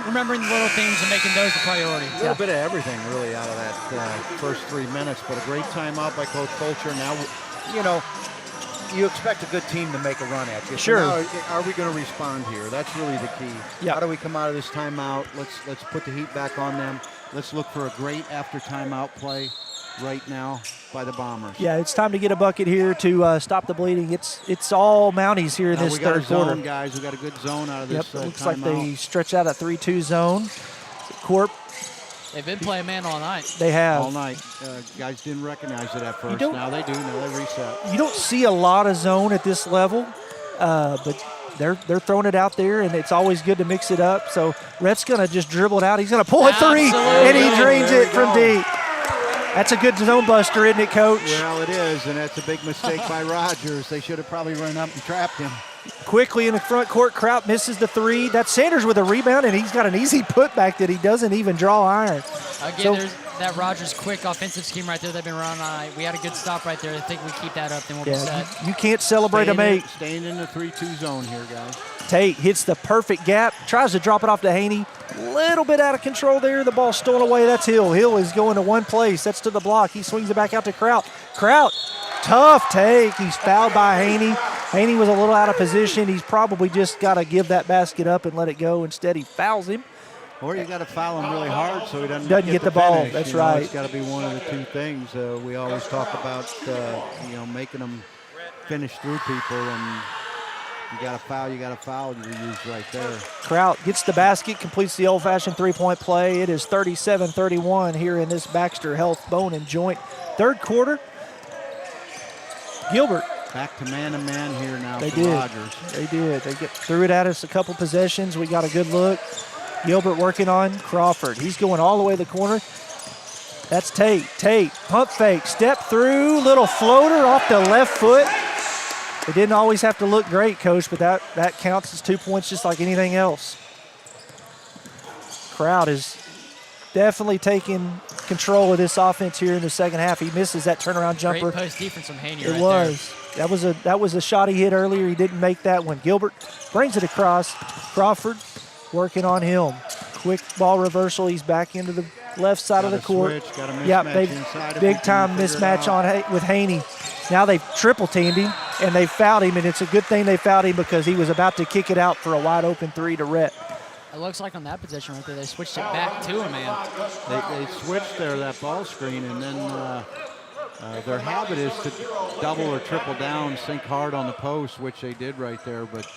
remembering the little things and making those a priority. A little bit of everything really out of that first 3 minutes, but a great timeout by Coach Fulcher. Now, you know, you expect a good team to make a run at you. Sure. So now, are we going to respond here? That's really the key. Yeah. How do we come out of this timeout? Let's put the heat back on them. Let's look for a great after timeout play right now by the Bombers. Yeah, it's time to get a bucket here to stop the bleeding. It's all Mounties here in this third quarter. Zone, guys. We got a good zone out of this. Looks timeout. like they stretch out a 3-2 zone. Corp. They've been playing man all night. They have. All night. Guys didn't recognize it at first. Now they do. Now they reset. You don't see a lot of zone at this level, but they're throwing it out there, and it's always good to mix it up. So Rhett's going to just dribble it out. He's going to pull a three, and he drains it from deep. That's a good zone buster, isn't it, Coach? Well, it is, and that's a big mistake by Rogers. They should have probably run up and trapped him. Quickly in the front court, Kraut misses the three. That's Sanders with a rebound, and he's got an easy putback that he doesn't even draw iron. Again, there's that Rogers quick offensive scheme right there they've been running on. We had a good stop right there. I think we keep that up, then we'll be set. You can't celebrate a mate. Staying in the 3-2 zone here, guys. Tate hits the perfect gap, tries to drop it off to Haney. Little bit out of control there. The ball stolen away. That's Hill. Hill is going to one place. That's to the block. He swings it back out to Kraut. Kraut, tough take. He's fouled by Haney. Haney was a little out of position. He's probably just got to give that basket up and let it go. Instead, he fouls him. Or you got to foul him really hard so he doesn't get the ball. Finish. That's right. It's got to be one of the two things. We always talk about, making them finish through people, and you got to foul. You use right there. Kraut gets the basket, completes the old-fashioned three-point play. It is 37-31 here in this Baxter Health Bone and Joint third quarter. Gilbert. Back to man-to-man here now for Rogers. They did. They threw it at us a couple possessions. We got a good look. Gilbert working on Crawford. He's going all the way to the corner. That's Tate. Tate, pump fake, step through, little floater off the left foot. It didn't always have to look great, Coach, but that counts as 2 points just like anything else. Kraut is definitely taking control of this offense here in the second half. He misses that turnaround jumper. Great post defense from Haney It was. That was a shot he hit earlier. He didn't make that one. Gilbert brings it across. Crawford working on him. Quick ball reversal. He's back into the left side of the court. Big time mismatch with Haney. Now they've triple teamed him and they fouled him, and it's a good thing they fouled him because he was about to kick it out for a wide open three to Rhett. It looks like on that position right there, they switched it back to a man. They switched that ball screen, and then their habit is to double or triple down, sink hard on the post, which they did right there, but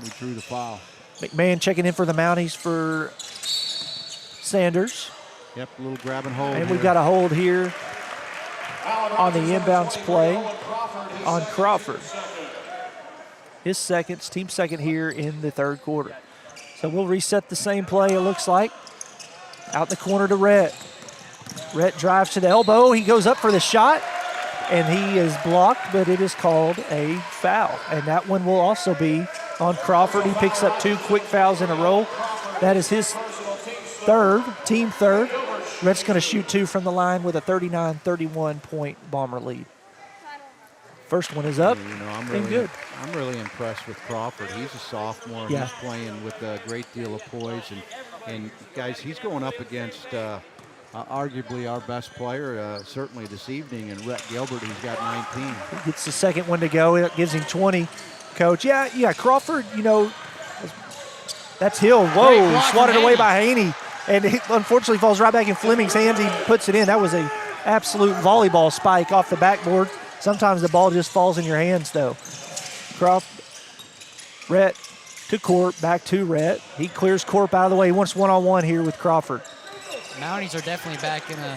we drew the foul. McMahon checking in for the Mounties for Sanders. Yep, a little grab and hold. And we've got a hold here on the inbounds play on Crawford. His team second here in the third quarter. So we'll reset the same play, it looks like. Out in the corner to Rhett. Rhett drives to the elbow. He goes up for the shot, and he is blocked, but it is called a foul. And that one will also be on Crawford. He picks up 2 quick fouls in a row. That is his team third. Rhett's going to shoot 2 from the line with a 39-31 point Bomber lead. First one is up. I'm really impressed with Crawford. He's a sophomore. Yeah. He's playing with a great deal of poise. And guys, he's going up against arguably our best player, certainly this evening, and Rhett Gilbert, who's got 19. He gets the second one to go. It gives him 20, Coach. Yeah, Crawford, that's Hill. Whoa, swatted away by Haney. And it unfortunately falls right back in Fleming's hands. He puts it in. That was an absolute volleyball spike off the backboard. Sometimes the ball just falls in your hands, though. Rhett to Corp, back to Rhett. He clears Corp out of the way. He wants one-on-one here with Crawford. Mounties are definitely back in a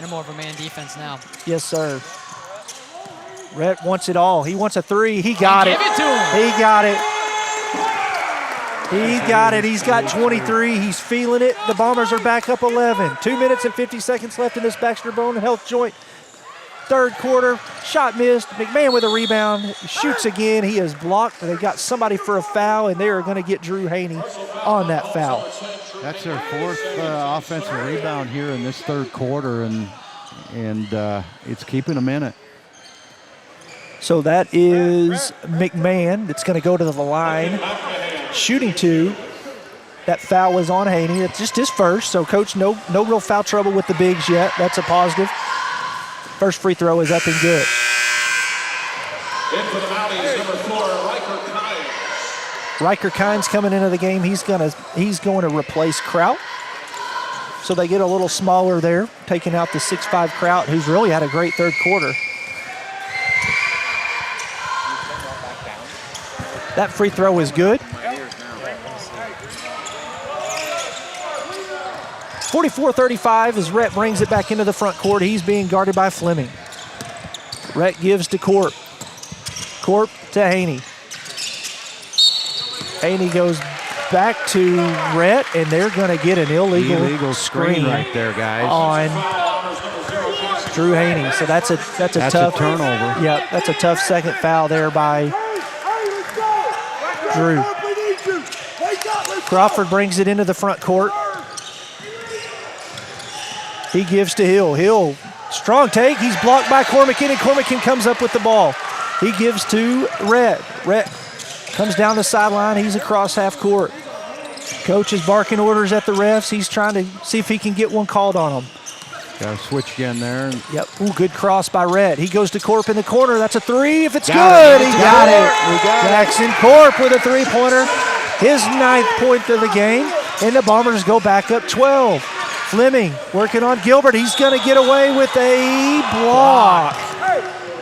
more of a man defense now. Yes, sir. Rhett wants it all. He wants a 3. He got it. Give it to him. He got it. He got it. He's got 23. He's feeling it. The Bombers are back up 11. 2 minutes and 50 seconds left in this Baxter Bone Health Joint. Third quarter, shot missed. McMahon with a rebound, shoots again. He is blocked. They've got somebody for a foul, and they are going to get Drew Haney on that foul. That's their 4th offensive rebound here in this third quarter, and it's keeping them in it. So that is McMahon that's going to go to the line, shooting 2. That foul was on Haney. It's just his first, so Coach, no real foul trouble with the bigs yet. That's a positive. First free throw is up and good. In for the Mounties, number 4, Riker Kynes. Riker Kynes coming into the game. He's going to replace Kraut. So they get a little smaller there, taking out the 6'5" Kraut, who's really had a great third quarter. That free throw is good. 44-35 as Rhett brings it back into the front court. He's being guarded by Fleming. Rhett gives to Corp. Corp to Haney. Haney goes back to Rhett, and they're going to get an illegal screen right there, guys. On Drew Haney. So that's a tough turnover. Yeah, that's a tough second foul there by Drew. Crawford brings it into the front court. He gives to Hill. Hill, strong take. He's blocked by Cormican, and Cormican comes up with the ball. He gives to Rhett. Rhett comes down the sideline. He's across half court. Coach is barking orders at the refs. He's trying to see if he can get one called on him. Got to switch again there. Yep. Ooh, good cross by Rhett. He goes to Corp in the corner. That's a 3. If it's good, he got it. Jackson Corp with a 3-pointer. His 9th point of the game, and the Bombers go back up 12. Fleming working on Gilbert. He's going to get away with a block.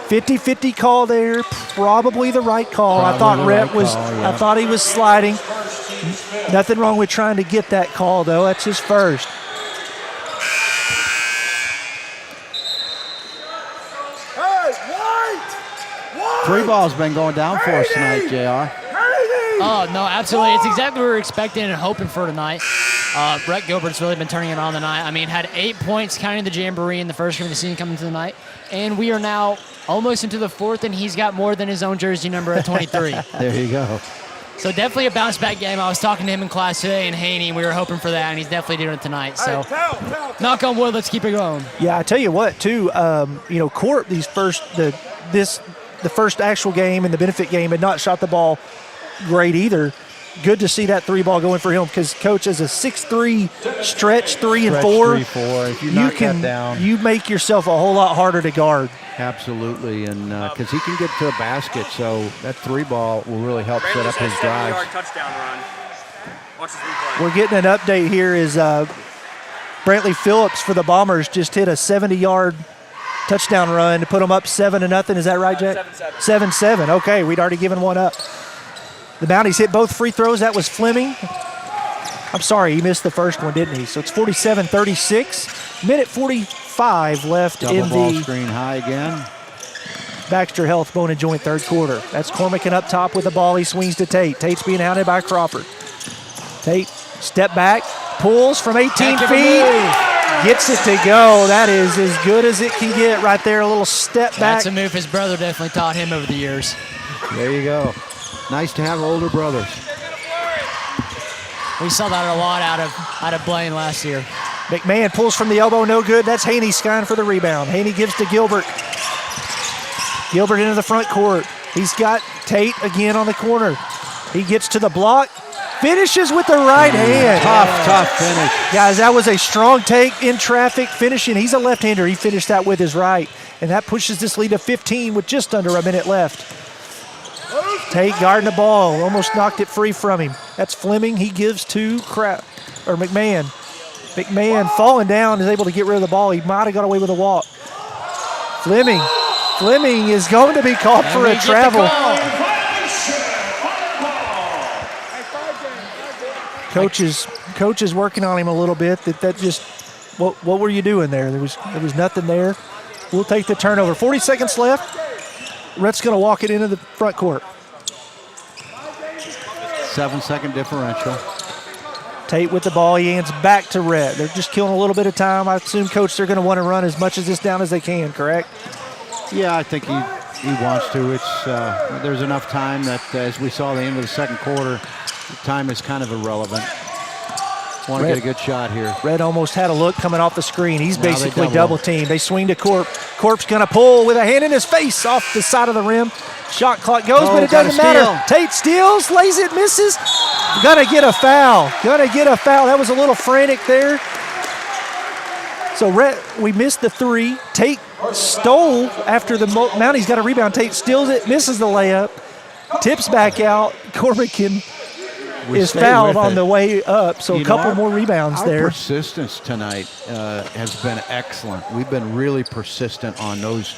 50-50 call there. Probably the right call. I thought Rhett was. I thought he was sliding. Nothing wrong with trying to get that call though. That's his first. Three ball's been going down for us tonight, JR. Oh, no, absolutely. It's exactly what we were expecting and hoping for tonight. Rhett Gilbert's really been turning it on tonight. I mean, had 8 points counting the jamboree in the first game of the season coming to the night. And we are now almost into the 4th, and he's got more than his own jersey number at 23. There you go. So definitely a bounce-back game. I was talking to him in class today, and Haney, we were hoping for that, and he's definitely doing it tonight. So knock on wood, let's keep it going. Yeah, I tell you what, too, Corp, the first actual game and the benefit game had not shot the ball great either. Good to see that 3 ball going for him because Coach is a 6'3" stretch 3 and 4. If you knock that down, you make yourself a whole lot harder to guard. Absolutely, and because he can get to a basket, so that 3 ball will really help set up his drive. Touchdown run. Watch this replay. We're getting an update here is Brantley Phillips for the Bombers just hit a 70-yard touchdown run to put them up 7-0. Is that right, Jack? 7-7. Okay, we'd already given one up. The Mounties hit both free throws. That was Fleming. I'm sorry, he missed the first one, didn't he? So it's 47-36. Minute 45 left Double in ball the screen high again. Baxter Health Bone and Joint third quarter. That's Cormican up top with the ball. He swings to Tate. Tate's being hounded by Crawford. Tate, step back, pulls from 18 feet. Gets it to go. That is as good as it can get right there. A little step back. That's a move his brother definitely taught him over the years. There you go. Nice to have older brothers. We saw that a lot out of Blaine last year. McMahon pulls from the elbow, no good. That's Haney skying for the rebound. Haney gives to Gilbert. Gilbert into the front court. He's got Tate again on the corner. He gets to the block, finishes with the right hand. Tough finish. Guys, that was a strong take in traffic finishing. He's a left-hander. He finished that with his right. And that pushes this lead to 15 with just under a minute left. Tate guarding the ball, almost knocked it free from him. That's Fleming. He gives to McMahon. McMahon falling down is able to get rid of the ball. He might have got away with a walk. Fleming is going to be called for a travel. Coach is working on him a little bit. That just what were you doing there? There was nothing there. We'll take the turnover. 40 seconds left. Rhett's going to walk it into the front court. 7-second differential. Tate with the ball. He hands back to Rhett. They're just killing a little bit of time. I assume, Coach, they're going to want to run as much of this down as they can, correct? Yeah, I think he wants to. It's there's enough time that, as we saw at the end of the second quarter, time is kind of irrelevant. Want to get a good shot here. Red almost had a look coming off the screen. He's basically double teamed. They swing to Corp. Corp's going to pull with a hand in his face off the side of the rim. Shot clock goes, but it doesn't matter. Tate steals, lays it, misses. Gonna get a foul. That was a little frantic there. So we missed the three. Tate stole after the Mounties got a rebound. Tate steals it, misses the layup, tips back out. Cormican is fouled on the way up, so a couple more rebounds there. Our persistence tonight has been excellent. We've been really persistent on those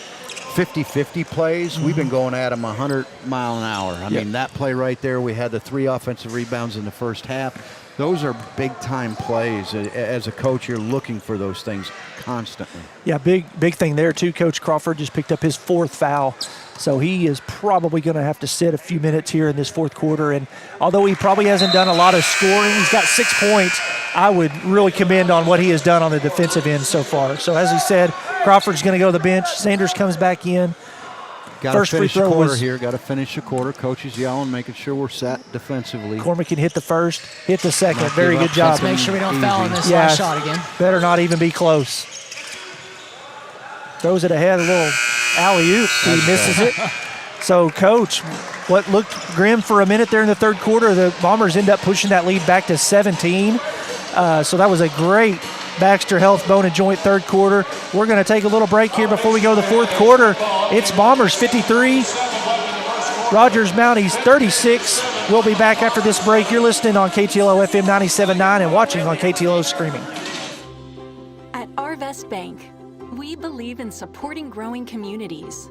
50-50 plays. We've been going at them 100 mile an hour. I mean, that play right there, we had the 3 offensive rebounds in the first half. Those are big-time plays. As a coach, you're looking for those things constantly. Yeah, big thing there, too. Coach Crawford just picked up his 4th foul. So he is probably going to have to sit a few minutes here in this fourth quarter. And although he probably hasn't done a lot of scoring, he's got 6 points. I would really commend on what he has done on the defensive end so far. So as he said, Crawford's going to go to the bench. Sanders comes back in. Got to finish the quarter here. Got to finish the quarter. Coach is yelling, making sure we're set defensively. Cormican hit the first, hit the second. Very good job. Let's make sure we don't foul on this last shot again. Better not even be close. Throws it ahead, a little alley-oop. He misses it. So, Coach, what looked grim for a minute there in the third quarter, the Bombers end up pushing that lead back to 17. So that was a great Baxter Health bone and joint third quarter. We're going to take a little break here before we go to the fourth quarter. It's Bombers 53, Rogers Mounties 36. We'll be back after this break. You're listening on KTLO FM 97.9 and watching on KTLO Streaming. At Arvest Bank, we believe in supporting growing communities.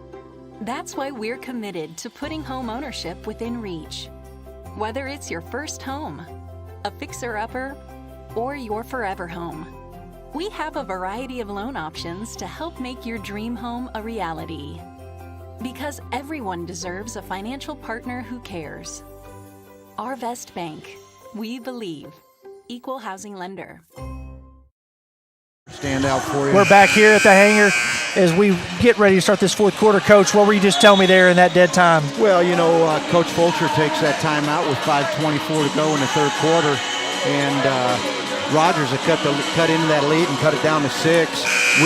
That's why we're committed to putting home ownership within reach. Whether it's your first home, a fixer-upper, or your forever home, we have a variety of loan options to help make your dream home a reality. Because everyone deserves a financial partner who cares. Arvest Bank, we believe. Equal housing lender. Stand out for you. We're back here at the hangar as we get ready to start this fourth quarter. Coach, what were you just telling me there in that dead time? Well, you know, Coach Fulcher takes that timeout with 5:24 to go in the third quarter, and Rogers had cut into that lead and cut it down to 6.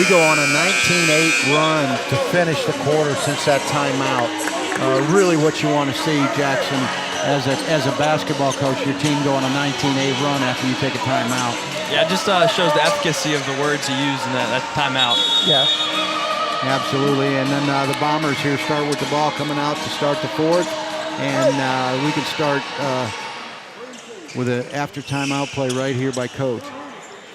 We go on a 19-8 run to finish the quarter since that timeout. Really what you want to see, Jackson, as a basketball coach, your team go on a 19-8 run after you take a timeout. Yeah, it just shows the efficacy of the words you use in that timeout. Yeah. Absolutely, and then the Bombers here start with the ball coming out to start the fourth, and we can start with an after timeout play right here by Coach.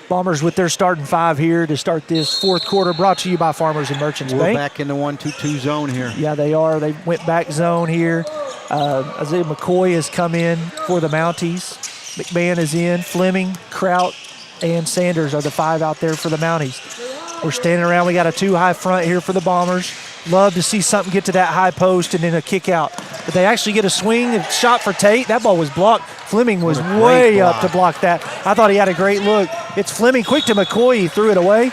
Bombers with their starting 5 here to start this fourth quarter, brought to you by Farmers and Merchants Bank. We're back in the 1-2-2 zone here. Yeah, they are. They went back zone here. Isaiah McCoy has come in for the Mounties. McMahon is in. Fleming, Kraut, and Sanders are the 5 out there for the Mounties. We're standing around. We got a 2-high front here for the Bombers. Love to see something get to that high post and then a kick out. But they actually get a swing, a shot for Tate. That ball was blocked. Fleming was way up to block that. I thought he had a great look. It's Fleming quick to McCoy. He threw it away.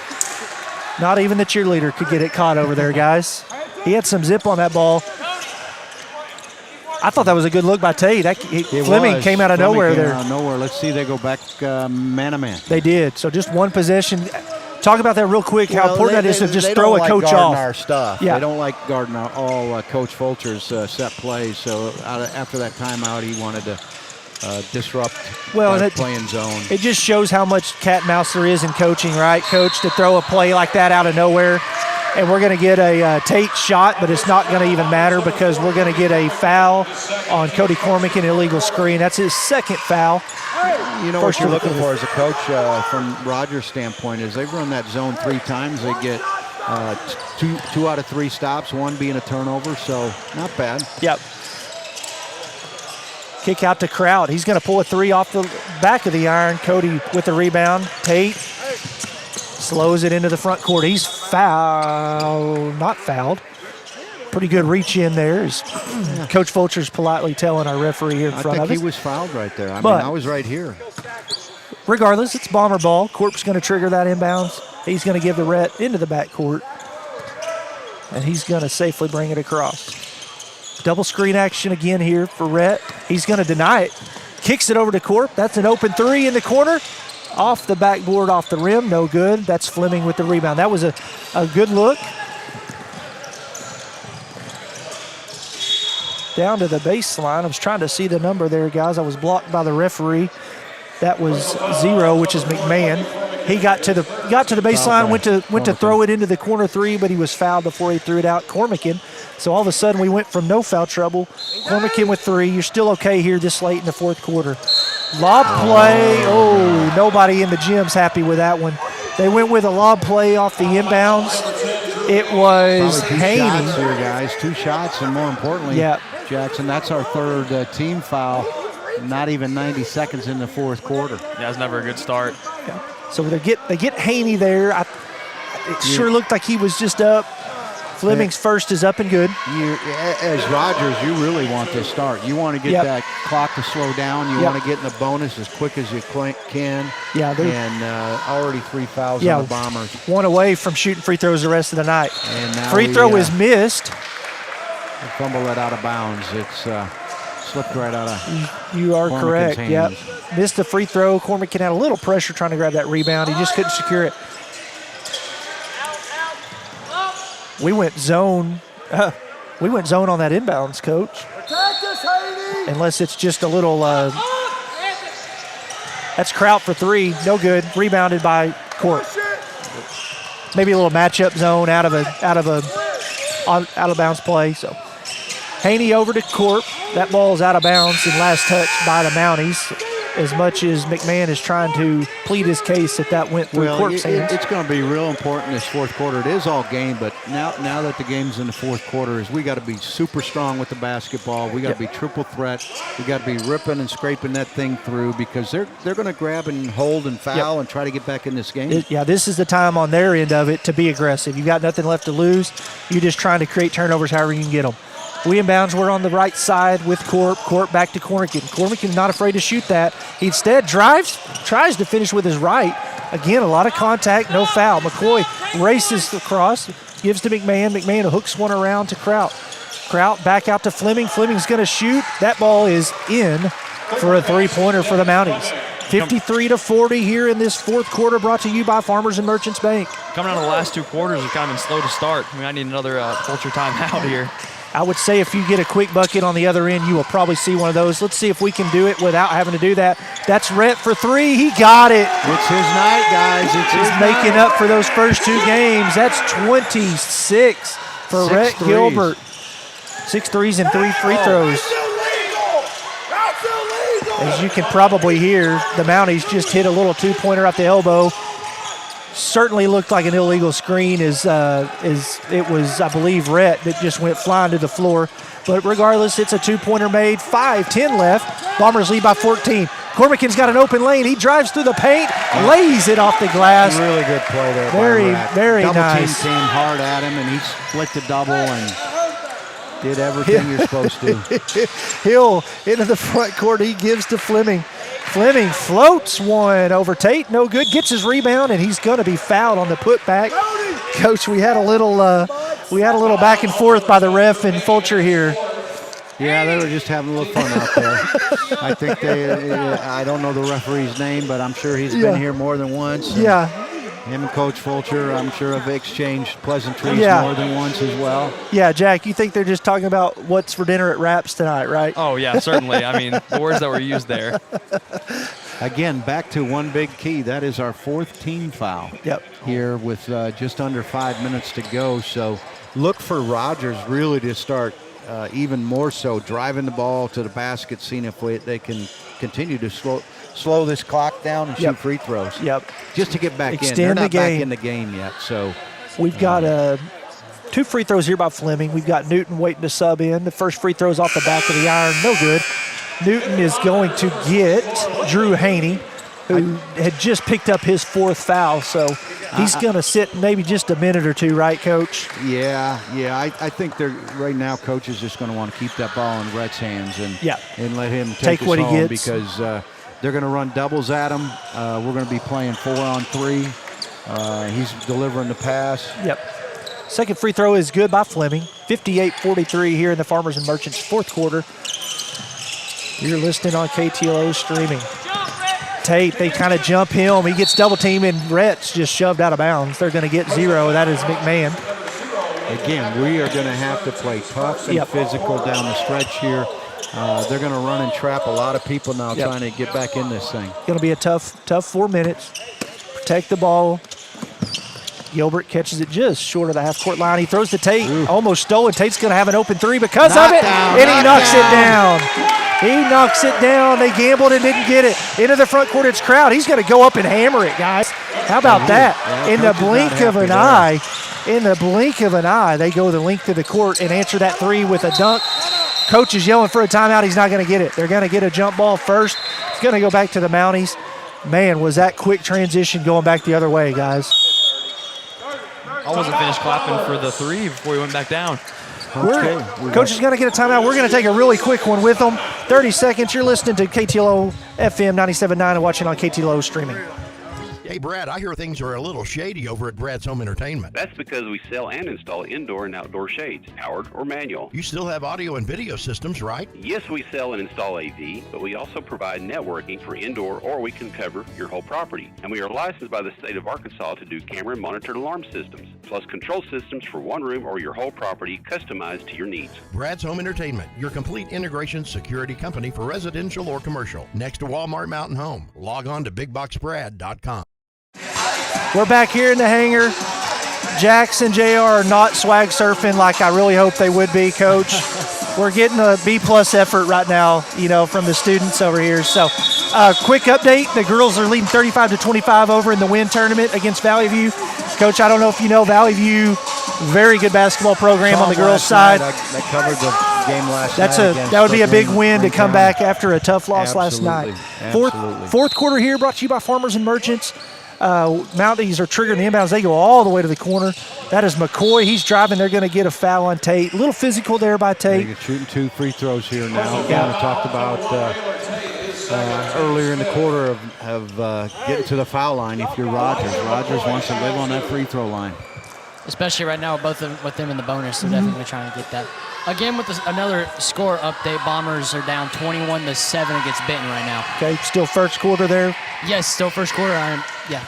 Not even the cheerleader could get it caught over there, guys. He had some zip on that ball. I thought that was a good look by Tate. Fleming came out of nowhere there. Out of nowhere. Let's see, they go back man-to-man. They did. So just one possession. Talk about that real quick, how important that is to just throw a coach off. Our stuff. Yeah. They don't like guarding all Coach Fulcher's set plays. So after that timeout, he wanted to disrupt playing zone. It just shows how much cat and mouse there is in coaching, right, Coach, to throw a play like that out of nowhere. And we're going to get a Tate shot, but it's not going to even matter because we're going to get a foul on Cody Cormican, illegal screen. That's his second foul. You know what you're looking for as a coach from Rogers' standpoint is they've run that zone 3 times. They get two out of 3 stops, 1 being a turnover, so not bad. Yep. Kick out to Kraut. He's going to pull a 3 off the back of the iron. Cody with the rebound. Tate slows it into the front court. He's not fouled. Pretty good reach in there. Coach Fulcher's politely telling our referee here in front of us. I think he was fouled right there. I was right here. Regardless, it's Bomber ball. Corp's going to trigger that inbounds. He's going to give the Rhett into the backcourt. And he's going to safely bring it across. Double screen action again here for Rhett. He's going to deny it. Kicks it over to Corp. That's an open 3 in the corner. Off the backboard, off the rim, no good. That's Fleming with the rebound. That was a good look. Down to the baseline. I was trying to see the number there, guys. I was blocked by the referee. That was 0, which is McMahon. He got to the baseline, went to throw it into the corner 3, but he was fouled before he threw it out. Cormican. So all of a sudden we went from no foul trouble. Cormican with 3. You're still okay here this late in the fourth quarter. Lob play. Oh, nobody in the gym's happy with that one. They went with a lob play off the inbounds. It was Haney. 2 shots here, guys. 2 shots, and more importantly, Jackson, that's our 3rd team foul. Not even 90 seconds in the fourth quarter. Yeah, it's never a good start. Yeah. So they get Haney there. It sure looked like he was just up. Fleming's first is up and good. As Rogers, you really want to start. You want to get that clock to slow down. You want to get in the bonus as quick as you can. Yeah, and already 3 fouls on the Bombers. 1 away from shooting free throws the rest of the night. And now free throw is missed. They fumble that out of bounds. It's slipped right out of You are Cormican's correct. hands. Yep. Missed the free throw. Cormican had a little pressure trying to grab that rebound. He just couldn't secure it. We went zone. We went zone on that inbounds, Coach. Unless it's just a little. That's Kraut for 3. No good. Rebounded by Court. Maybe a little matchup zone out of bounds play. So Haney over to Court. That ball is out of bounds and last touch by the Mounties. As much as McMahon is trying to plead his case that went through Corp's hands. It's going to be real important this fourth quarter. It is all game, but now that the game's in the fourth quarter, we got to be super strong with the basketball. We got to be triple threat. We got to be ripping and scraping that thing through because they're going to grab and hold and foul and try to get back in this game. This is the time on their end of it to be aggressive. You've got nothing left to lose. You're just trying to create turnovers however you can get them. We inbounds, we're on the right side with Corp. Corp back to Cormican. Cormican not afraid to shoot that. He instead tries to finish with his right. Again, a lot of contact, no foul. McCoy races across, gives to McMahon. McMahon hooks one around to Kraut. Kraut back out to Fleming. Fleming's going to shoot. That ball is in for a 3-pointer for the Mounties. 53-40 here in this fourth quarter, brought to you by Farmers and Merchants Bank. Coming out of the last 2 quarters, we've kind of been slow to start. I need another Fulcher timeout here. I would say if you get a quick bucket on the other end, you will probably see one of those. Let's see if we can do it without having to do that. That's Rhett for 3. He got it. It's his night, guys. He's making up for those first 2 games. That's 26 for Rhett Gilbert. 6 threes and 3 free throws. As you can probably hear, the Mounties just hit a little 2-pointer off the elbow. Certainly looked like an illegal screen as it was, I believe, Rhett that just went flying to the floor. But regardless, it's a 2-pointer made. 5:10 left. Bombers lead by 14. Cormican's got an open lane. He drives through the paint, lays it off the glass. Really good play there. Very double nice. Double team came hard at him, and he split the double and did everything you're supposed to. Hill into the front court. He gives to Fleming. Fleming floats one over Tate. No good. Gets his rebound, and he's going to be fouled on the putback. Coach, we had a little back and forth by the ref and Fulcher here. Yeah, they were just having a little fun out there. I think I don't know the referee's name, but I'm sure he's been here more than once. Yeah. Him and Coach Fulcher, I'm sure, have exchanged pleasantries more than once as well. Yeah, Jack, you think they're just talking about what's for dinner at Raps tonight, right? Oh, yeah, certainly. I mean, the words that were used there. Again, back to one big key. That is our 4th team foul. Yep. Here with just under 5 minutes to go. So look for Rogers really to start even more so driving the ball to the basket, seeing if they can continue to slow this clock down and shoot free throws. Yep. Just to get back Extend in. They're the not game. back in the game yet. So we've got 2 free throws here by Fleming. We've got Newton waiting to sub in. The first free throw's off the back of the iron. No good. Newton is going to get Drew Haney, who had just picked up his 4th foul. So he's going to sit maybe just a minute or two, right, Coach? Yeah. I think right now, Coach is just going to want to keep that ball in Rhett's hands and let him take what home he gets. Because they're going to run doubles at him. We're going to be playing 4-on-3. He's delivering the pass. Yep. Second free throw is good by Fleming. 58-43 here in the Farmers and Merchants 4th quarter. You're listening on KTLO streaming. Tate, they kind of jump him. He gets double teamed, and Rhett's just shoved out of bounds. They're going to get 0. That is McMahon. Again, we are going to have to play tough and physical down the stretch here. They're going to run and trap a lot of people now trying to get back in this thing. Going to be a tough 4 minutes. Protect the ball. Gilbert catches it just short of the half-court line. He throws to Tate. Almost stole it. Tate's going to have an open 3 because of it, and he knocks it down. He knocks it down. They gambled and didn't get it. Into the front court, it's Crowd. He's going to go up and hammer it, guys. How about that? In the blink of an eye, they go the length of the court and answer that 3 with a dunk. Coach is yelling for a timeout. He's not going to get it. They're going to get a jump ball first. It's going to go back to the Mounties. Man, was that quick transition going back the other way, guys. I wasn't finished clapping for the 3 before we went back down. Coach is going to get a timeout. We're going to take a really quick one with them. 30 seconds. You're listening to KTLO FM 97.9 and watching on KTLO streaming. Hey, Brad, I hear things are a little shady over at Brad's Home Entertainment. That's because we sell and install indoor and outdoor shades, powered or manual. You still have audio and video systems, right? Yes, we sell and install AV, but we also provide networking for indoor, or we can cover your whole property. And we are licensed by the state of Arkansas to do camera and monitored alarm systems, plus control systems for one room or your whole property, customized to your needs. Brad's Home Entertainment, your complete integration security company for residential or commercial. Next to Walmart Mountain Home. Log on to BigBoxBrad.com. We're back here in the hangar. Jax and JR are not swag surfing like I really hope they would be, Coach. We're getting a B-plus effort right now, from the students over here. So, quick update. The girls are leading 35-25 over in the WIN tournament against Valley View. Coach, I don't know if you know Valley View, very good basketball program on the girls' side. I covered the game last night. That would be a big win to come back after a tough loss last night. Absolutely. Fourth quarter here brought to you by Farmers and Merchants. Mounties are triggering the inbounds. They go all the way to the corner. That is McCoy. He's driving. They're going to get a foul on Tate. A little physical there by Tate. They're shooting 2 free throws here now. Kind of talked about earlier in the quarter of getting to the foul line if you're Rogers. Rogers wants to live on that free throw line. Especially right now, both with them in the bonus, so definitely trying to get that. Again, with another score update, Bombers are down 21-7 against Benton right now. Okay, still first quarter there? Yes, still first quarter. Yeah.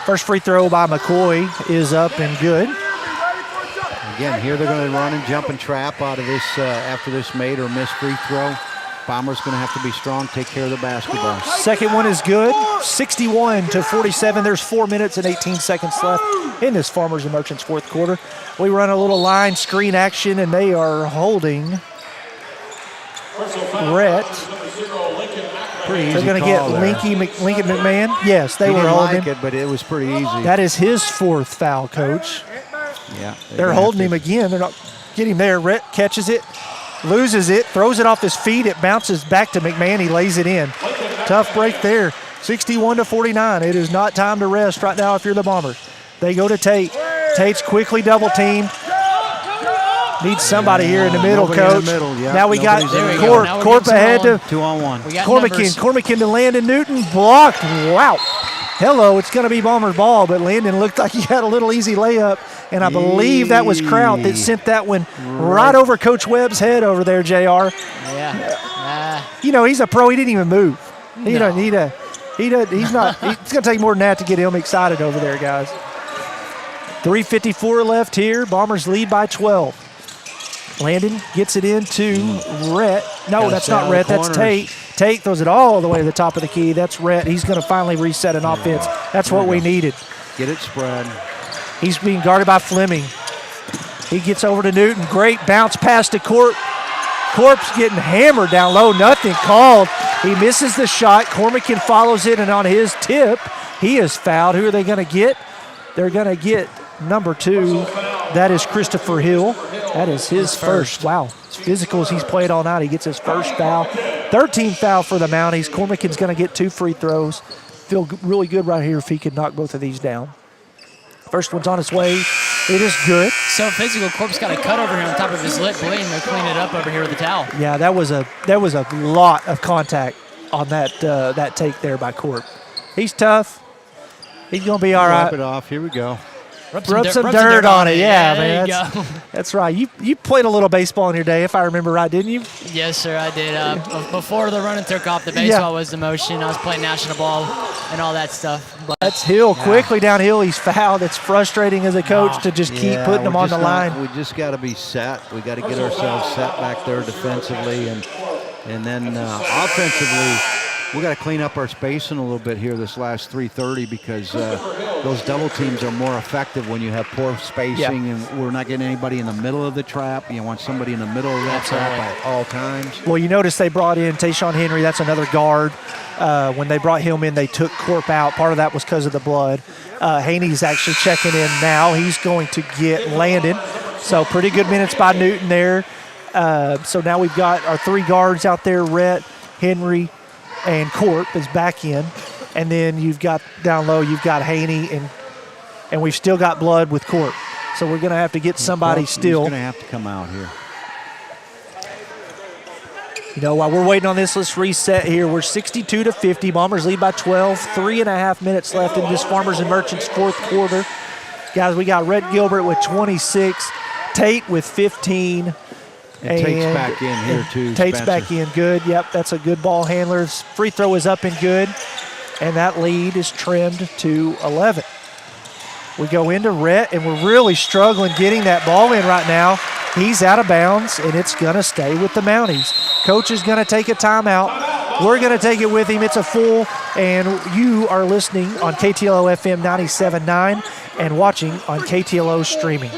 First free throw by McCoy is up and good. Again, here they're going to run and jump and trap out of this after this made or missed free throw. Bombers going to have to be strong, take care of the basketball. Second one is good, 61-47. There's 4 minutes and 18 seconds left in this Farmers and Merchants fourth quarter. We run a little line screen action, and they are holding Rhett. They're going to get Lincoln McMahon. Yes, they were holding him. But it was pretty easy. That is his 4th foul, Coach. Yeah, they're holding him again. They're not getting there. Rhett catches it, loses it, throws it off his feet. It bounces back to McMahon. He lays it in. Tough break there. 61-49. It is not time to rest right now if you're the Bombers. They go to Tate. Tate's quickly double teamed. Need somebody here in the middle, Nobody in Coach. the middle, yeah. Now we got Nobody's in the Corp. middle. Corp ahead to 2-on-1. Cormican to Landon Newton. Blocked. Wow. Hello, it's going to be Bomber's ball, but Landon looked like he had a little easy layup, and I believe that was Kraut that sent that one right over Coach Webb's head over there, JR. Yeah. You know, he's a pro. He didn't even move. He doesn't need a. He's not. It's going to take more than that to get him excited over there, guys. 3:54 left here. Bombers lead by 12. Landon gets it into Rhett. No, that's not Rhett. That's Tate. Tate throws it all the way to the top of the key. That's Rhett. He's going to finally reset an offense. That's what we needed. Get it spread. He's being guarded by Fleming. He gets over to Newton. Great bounce pass to Corp. Corp's getting hammered down low. Nothing called. He misses the shot. Cormican follows it, and on his tip, he is fouled. Who are they going to get? They're going to get number 2. That is Christopher Hill. That is his first. Wow. Physicals he's played all night. He gets his first foul. 13th foul for the Mounties. Cormican's going to get 2 free throws. Feel really good right here if he could knock both of these down. First one's on its way. It is good. So physical. Corp's got a cut over here on top of his lip. Blaine will clean it up over here with the towel. Yeah, that was a lot of contact on that take there by Corp. He's tough. He's going to be all right. Wrap it off. Here we go. Rub some dirt on it. Yeah, there man. you go. That's right. You played a little baseball in your day, if I remember right, didn't you? Yes, sir, I did. Before the running took off, the baseball was the motion. I was playing national ball and all that stuff. But that's Hill. Quickly downhill. He's fouled. It's frustrating as a coach to just keep putting him on the line. We just got to be set. We got to get ourselves set back there defensively, and then offensively, we got to clean up our spacing a little bit here this last 3:30 because those double teams are more effective when you have poor spacing and we're not getting anybody in the middle of the trap. You want somebody in the middle of that trap at all times. Well, you notice they brought in Tayshawn Henry. That's another guard. When they brought him in, they took Corp out. Part of that was because of the blood. Haney's actually checking in now. He's going to get Landon. So pretty good minutes by Newton there. So now we've got our 3 guards out there, Rhett, Henry, and Corp is back in. And then you've got down low, you've got Haney, and we've still got blood with Corp. So we're going to have to get somebody still. He's going to have to come out here. You know, while we're waiting on this, let's reset here. We're 62-50. Bombers lead by 12. 3.5 minutes left in this Farmers and Merchants fourth quarter. Guys, we got Rhett Gilbert with 26, Tate with 15. And Tate's back in here, too. Tate's Spencer. back in. Good. Yep, that's a good ball handler. Free throw is up and good. And that lead is trimmed to 11. We go into Rhett, and we're really struggling getting that ball in right now. He's out of bounds, and it's going to stay with the Mounties. Coach is going to take a timeout. We're going to take it with him. It's a full, and you are listening on KTLO FM 97.9 and watching on KTLO streaming.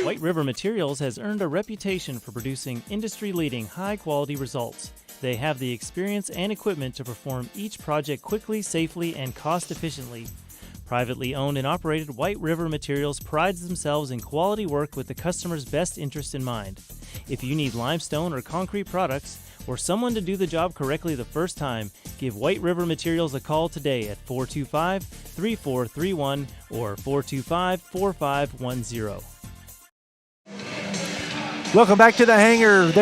White River Materials has earned a reputation for producing industry-leading high-quality results. They have the experience and equipment to perform each project quickly, safely, and cost-efficiently. Privately owned and operated, White River Materials prides themselves in quality work with the customer's best interest in mind. If you need limestone or concrete products, or someone to do the job correctly the first time, give White River Materials a call today at 425-3431 or 425-4510. Welcome back to the hangar.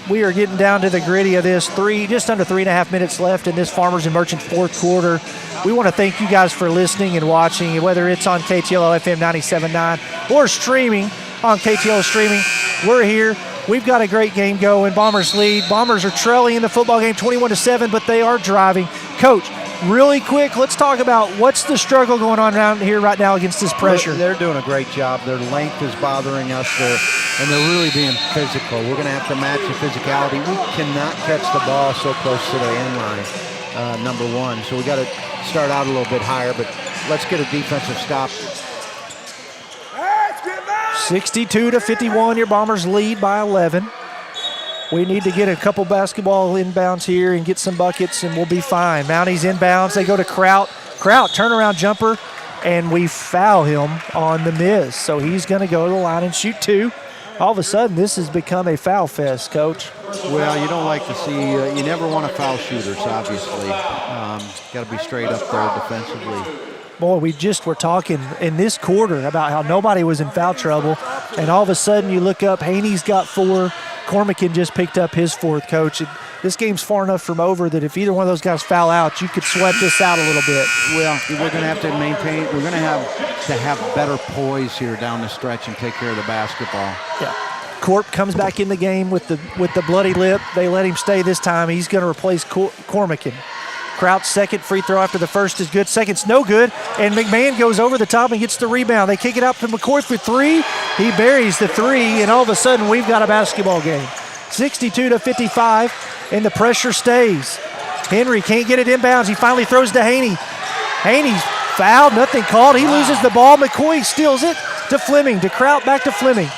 We are getting down to the gritty of this. Just under 3.5 minutes left in this Farmers and Merchants fourth quarter. We want to thank you guys for listening and watching, whether it's on KTLO FM 97.9 or streaming on KTLO streaming. We're here. We've got a great game going. Bombers lead. Bombers are trailing in the football game 21-7, but they are driving. Coach, really quick, let's talk about what's the struggle going on around here right now against this pressure. They're doing a great job. Their length is bothering us, and they're really being physical. We're going to have to match the physicality. We cannot catch the ball so close to the end line, number one. So we got to start out a little bit higher, but let's get a defensive stop. 62-51, your Bombers lead by 11. We need to get a couple basketball inbounds here and get some buckets, and we'll be fine. Mounties inbounds. They go to Kraut. Kraut, turnaround jumper, and we foul him on the miss. So he's going to go to the line and shoot 2. All of a sudden, this has become a foul fest, Coach. Well, you don't like to see, you never want to foul shooters, obviously. Got to be straight up there defensively. Boy, we just were talking in this quarter about how nobody was in foul trouble, and all of a sudden you look up, Haney's got 4, Cormican just picked up his 4th, Coach. And this game's far enough from over that if either one of those guys foul out, you could sweat this out a little bit. Well, we're going to have to maintain, we're going to have better poise here down the stretch and take care of the basketball. Yeah. Corp comes back in the game with the bloody lip. They let him stay this time. He's going to replace Cormican. Kraut's second free throw after the first is good. Second's no good, and McMahon goes over the top and gets the rebound. They kick it out to McCoy for 3. He buries the 3, and all of a sudden we've got a basketball game. 62-55, and the pressure stays. Henry can't get it inbounds. He finally throws to Haney. Haney's fouled, nothing called. He loses the ball. McCoy steals it to Fleming, to Kraut, back to Fleming.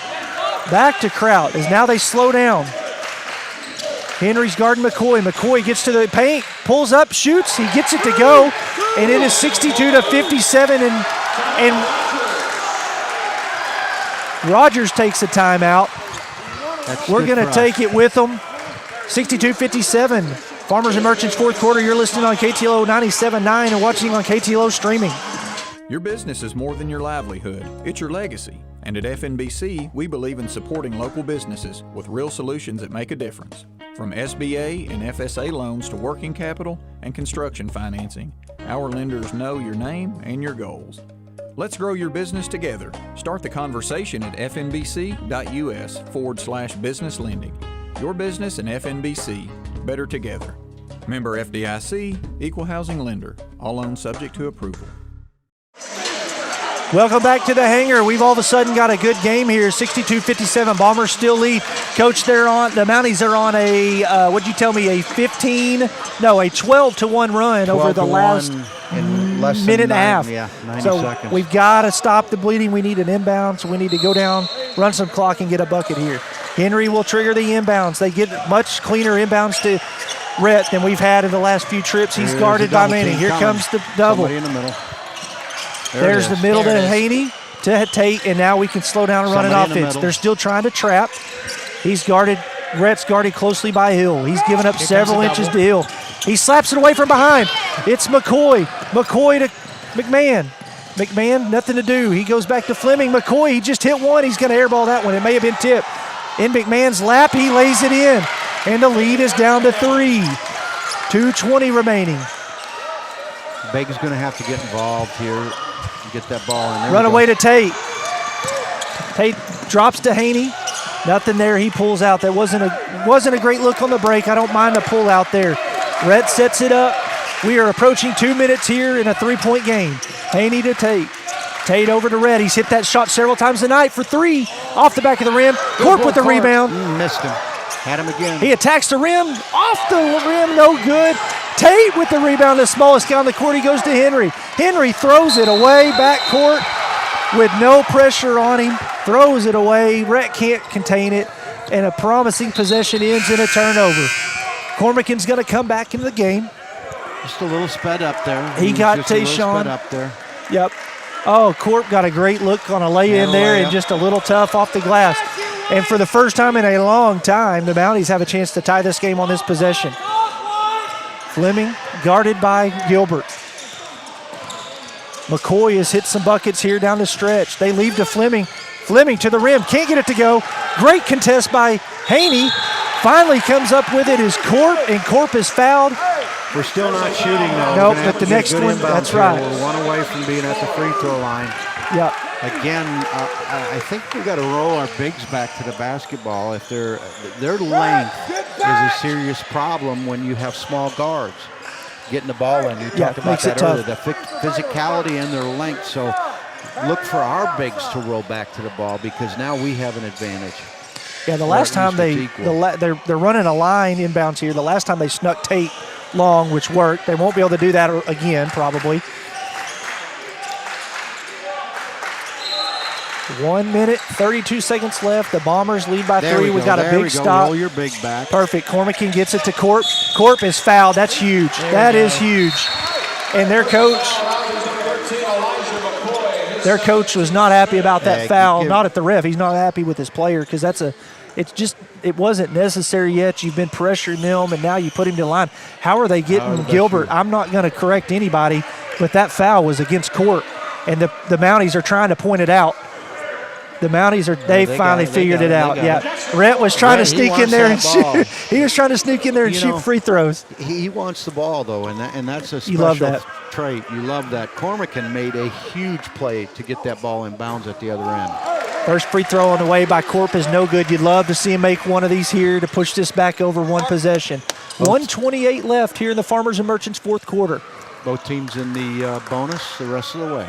Back to Kraut as now they slow down. Henry's guarding McCoy. McCoy gets to the paint, pulls up, shoots. He gets it to go, and it is 62-57. And Rogers takes a timeout. We're going to take it with them. 62-57. Farmers and Merchants 4th quarter. You're listening on KTLO 97.9 and watching on KTLO streaming. Your business is more than your livelihood. It's your legacy. And at FNBC, we believe in supporting local businesses with real solutions that make a difference. From SBA and FSA loans to working capital and construction financing, our lenders know your name and your goals. Let's grow your business together. Start the conversation at fnbc.us/business lending. Your business and FNBC, better together. Member FDIC, Equal Housing Lender. All loans subject to approval. Welcome back to the hangar. We've all of a sudden got a good game here. 62-57. Bombers still lead. Coach, the Mounties are on a, what'd you tell me, a 12-1 run over the last minute and a half. Yeah, 90 so seconds. We've got to stop the bleeding. We need an inbound, so we need to go down, run some clock, and get a bucket here. Henry will trigger the inbounds. They get much cleaner inbounds to Rhett than we've had in the last few trips. He's guarded by Manning. Here comes the double. Somebody in the middle. There's the middle to Haney, to Tate, and now we can slow down and run an offense. They're still trying to trap. Rhett's guarded closely by Hill. He's given up several inches to Hill. He slaps it away from behind. It's McCoy. McCoy to McMahon. McMahon, nothing to do. He goes back to Fleming. McCoy, he just hit one. He's going to airball that one. It may have been tipped. In McMahon's lap, he lays it in. And the lead is down to 3. 2:20 remaining. Baker's going to have to get involved here. Get that ball in there. Run away to Tate. Tate drops to Haney. Nothing there. He pulls out. That wasn't a great look on the break. I don't mind the pull out there. Rhett sets it up. We are approaching 2 minutes here in a 3-point game. Haney to Tate. Tate over to Rhett. He's hit that shot several times tonight for 3. Off the back of the rim. Corp with the rebound. Missed him. Had him again. He attacks the rim. Off the rim. No good. Tate with the rebound, the smallest guy on the court. He goes to Henry. Henry throws it away, backcourt with no pressure on him. Throws it away. Rhett can't contain it, and a promising possession ends in a turnover. Cormican's going to come back into the game. Just a little sped up there. He got Tayshawn up there. Yep. Oh, Corp got a great look on a lay-in there and just a little tough off the glass. And for the first time in a long time, the Mounties have a chance to tie this game on this possession. Fleming guarded by Gilbert. McCoy has hit some buckets here down the stretch. They leave to Fleming. Fleming to the rim. Can't get it to go. Great contest by Haney. Finally comes up with it is Corp, and Corp is fouled. We're still not shooting, though. Nope, but the next one, that's right. We're one away from being at the free throw line. Yep. Again, I think we've got to roll our bigs back to the basketball. If their length is a serious problem when you have small guards getting the ball in. You talked about that earlier, the physicality and their length. So look for our bigs to roll back to the ball because now we have an advantage. Yeah, the last time they're running a line inbounds here. The last time they snuck Tate long, which worked. They won't be able to do that again, probably. 1 minute, 32 seconds left. The Bombers lead by 3. We got a big stop. Roll your big back. Perfect. Cormican gets it to Corp. Corp is fouled. That's huge. That is huge. And their coach was not happy about that foul. Not at the ref. He's not happy with his player because that's a it wasn't necessary yet. You've been pressuring them, and now you put him to the line. How are they getting Gilbert? I'm not going to correct anybody, but that foul was against Court, and the Mounties are trying to point it out. The Mounties they finally figured it out. Yeah, Rhett was trying to sneak in there and shoot. He was trying to sneak in there and shoot free throws. He wants the ball though, and that's a you love special that. trait. You love that. Cormican made a huge play to get that ball in bounds at the other end. First free throw on the way by Corp is no good. You'd love to see him make one of these here to push this back over one possession. 1:28 left here in the Farmers and Merchants fourth quarter. Both teams in the bonus the rest of the way.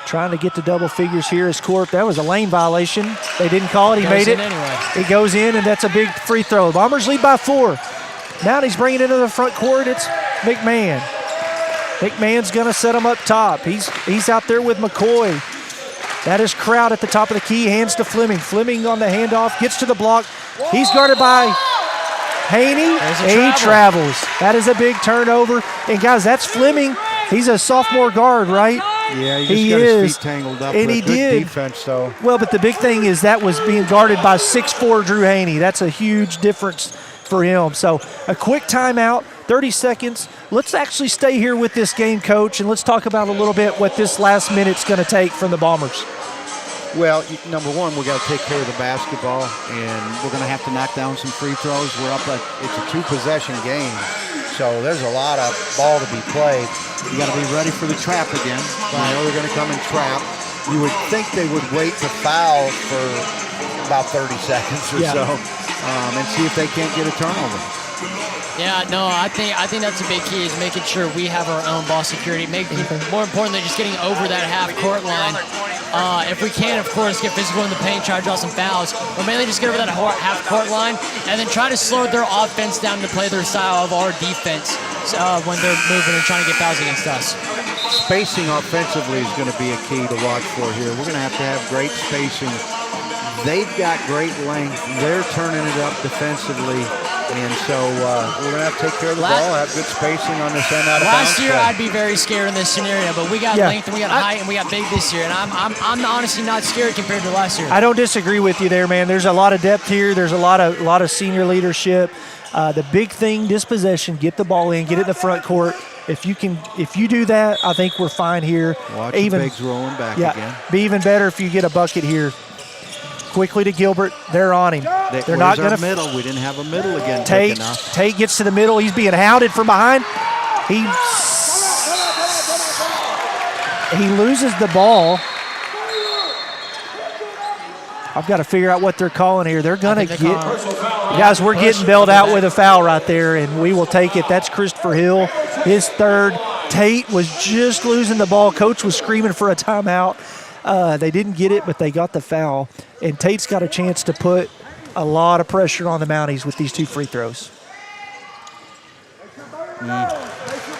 Trying to get to double figures here is Corp. That was a lane violation. They didn't call it. He made it. Anyway. It goes in, and that's a big free throw. Bombers lead by 4. Mounties bringing it into the front court. It's McMahon. McMahon's going to set him up top. He's out there with McCoy. That is Crowd at the top of the key. Hands to Fleming. Fleming on the handoff. Gets to the block. He's guarded by Haney. He travels. That is a big turnover. And, guys, that's Fleming. He's a sophomore guard, right? Yeah, he got his feet tangled up. And but he good did. Defense, though. Well, but the big thing is that was being guarded by 6'4" Drew Haney. That's a huge difference for him. So a quick timeout, 30 seconds. Let's actually stay here with this game, Coach, and let's talk about a little bit what this last minute's going to take from the Bombers. Well, number one, we got to take care of the basketball, and we're going to have to knock down some free throws. It's a 2-possession game, so there's a lot of ball to be played. You got to be ready for the trap again. I know they're going to come and trap. You would think they would wait to foul for about 30 seconds or so, and see if they can't get a turnover. Yeah, no, I think that's a big key is making sure we have our own ball security. More importantly, just getting over that half-court line. If we can, of course, get physical in the paint, try to draw some fouls, but mainly just get over that half-court line and then try to slow their offense down to play their style of our defense when they're moving and trying to get fouls against us. Spacing offensively is going to be a key to watch for here. We're going to have great spacing. They've got great length. They're turning it up defensively. And so we're going to have to take care of the ball, have good spacing on this end out of bounds. Last year, I'd be very scared in this scenario, but we got length and we got height and we got big this year, and I'm honestly not scared compared to last year. I don't disagree with you there, man. There's a lot of depth here. There's a lot of senior leadership. The big thing this possession, get the ball in, get it in the front court. If you do that, I think we're fine here. Watch the bigs rolling back again. Be even better if you get a bucket here. Quickly to Gilbert. They're on him. They're not going to middle. We didn't have a middle again. Tate gets to the middle. He's being hounded from behind. He loses the ball. I've got to figure out what they're calling here. They're going to get guys. We're getting bailed out with a foul right there, and we will take it. That's Christopher Hill, his third. Tate was just losing the ball. Coach was screaming for a timeout. They didn't get it, but they got the foul. And Tate's got a chance to put a lot of pressure on the Mounties with these 2 free throws.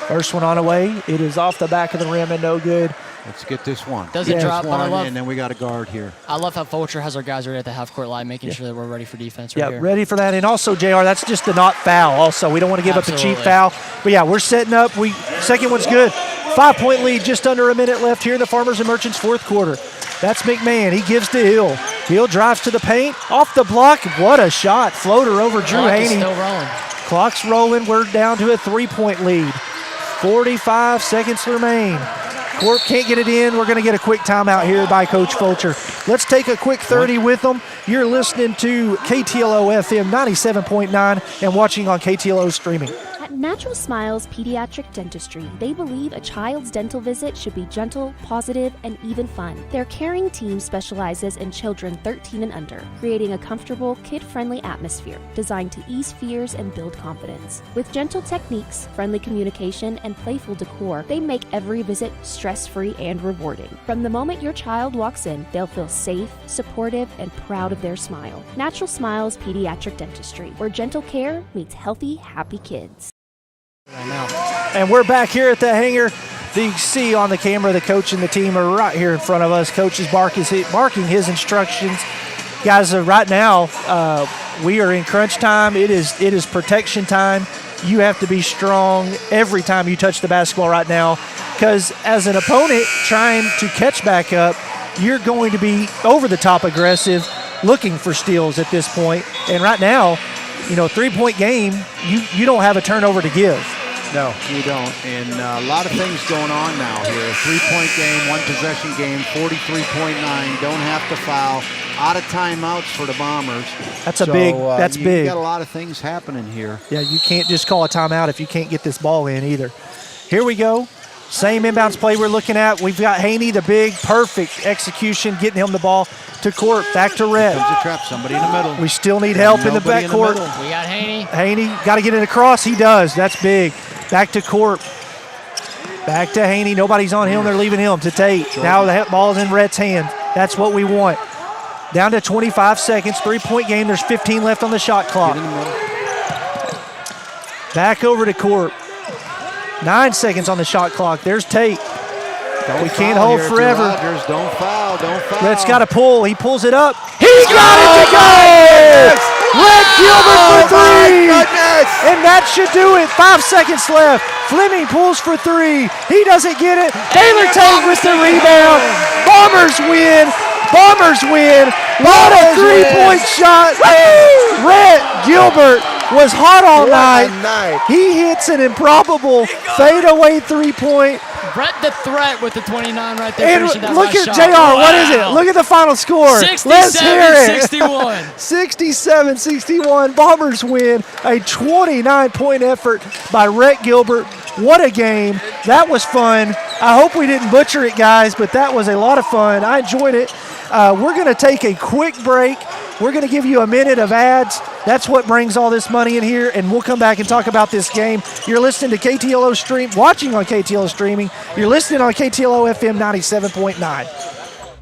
First one on the way. It is off the back of the rim and no good. Let's get this one. Doesn't drop, but I love. And then we got a guard here. I love how Fulcher has our guys right at the half-court line, making sure that we're ready for defense right here. Ready for that. And also, JR, that's just the not foul. Also, we don't want to give up a cheap foul. But, yeah, we're setting up. Second one's good. 5-point lead, just under a minute left here in the Farmers and Merchants fourth quarter. That's McMahon. He gives to Hill. Hill drives to the paint. Off the block. What a shot. Floater over Drew Haney. Still rolling. Clock's rolling. We're down to a 3-point lead. 45 seconds remain. Corp can't get it in. We're going to get a quick timeout here by Coach Fulcher. Let's take a quick 30 with them. You're listening to KTLO FM 97.9 and watching on KTLO streaming. At Natural Smiles Pediatric Dentistry, they believe a child's dental visit should be gentle, positive, and even fun. Their caring team specializes in children 13 and under, creating a comfortable, kid-friendly atmosphere designed to ease fears and build confidence. With gentle techniques, friendly communication, and playful decor, they make every visit stress-free and rewarding. From the moment your child walks in, they'll feel safe, supportive, and proud of their smile. Natural Smiles Pediatric Dentistry, where gentle care meets healthy, happy kids. And we're back here at the hangar. You can see on the camera the coach and the team are right here in front of us. Coach is marking his instructions. Guys, right now we are in crunch time. It is protection time. You have to be strong every time you touch the basketball right now, because as an opponent trying to catch back up, you're going to be over the top aggressive. looking for steals at this point. And right now, 3-point game, you don't have a turnover to give. No, you don't. And a lot of things going on now here. 3-point game, 1-possession game, 43.9. Don't have to foul. Out of timeouts for the Bombers. That's big. That's big. You got a lot of things happening here. Yeah, you can't just call a timeout if you can't get this ball in either. Here we go. Same inbounds play we're looking at. We've got Haney, the big, perfect execution, getting him the ball to Court. Back to Rhett. Comes a trap. Somebody in the middle. We still need help in the backcourt. We got Haney. Haney, got to get it across. He does. That's big. Back to Court. Back to Haney. Nobody's on him. They're leaving him to Tate. Jordan. Now the ball's in Rhett's hand. That's what we want. Down to 25 seconds. 3-point game. There's 15 left on the shot clock. Back over to Court. 9 seconds on the shot clock. There's Tate. We can't hold forever. Rogers, don't foul. Rhett's got to pull. He pulls it up. He got it to go! Rhett Gilbert for 3! And that should do it. 5 seconds left. Fleming pulls for 3. He doesn't get it. Baylor Tate with the rebound. Bombers win. What a 3-point shot. Rhett Gilbert was hot all night. He hits an improbable fadeaway 3-point. Brett the Threat with the 29 right there. And look at JR. Wow. What is it? Look at the final score. 67-61. 67-61. Bombers win. A 29-point effort by Rhett Gilbert. What a game. That was fun. I hope we didn't butcher it, guys, but that was a lot of fun. I enjoyed it. We're going to take a quick break. We're going to give you a minute of ads. That's what brings all this money in here, and we'll come back and talk about this game. You're listening to KTLO Stream, watching on KTLO Streaming. You're listening on KTLO FM 97.9.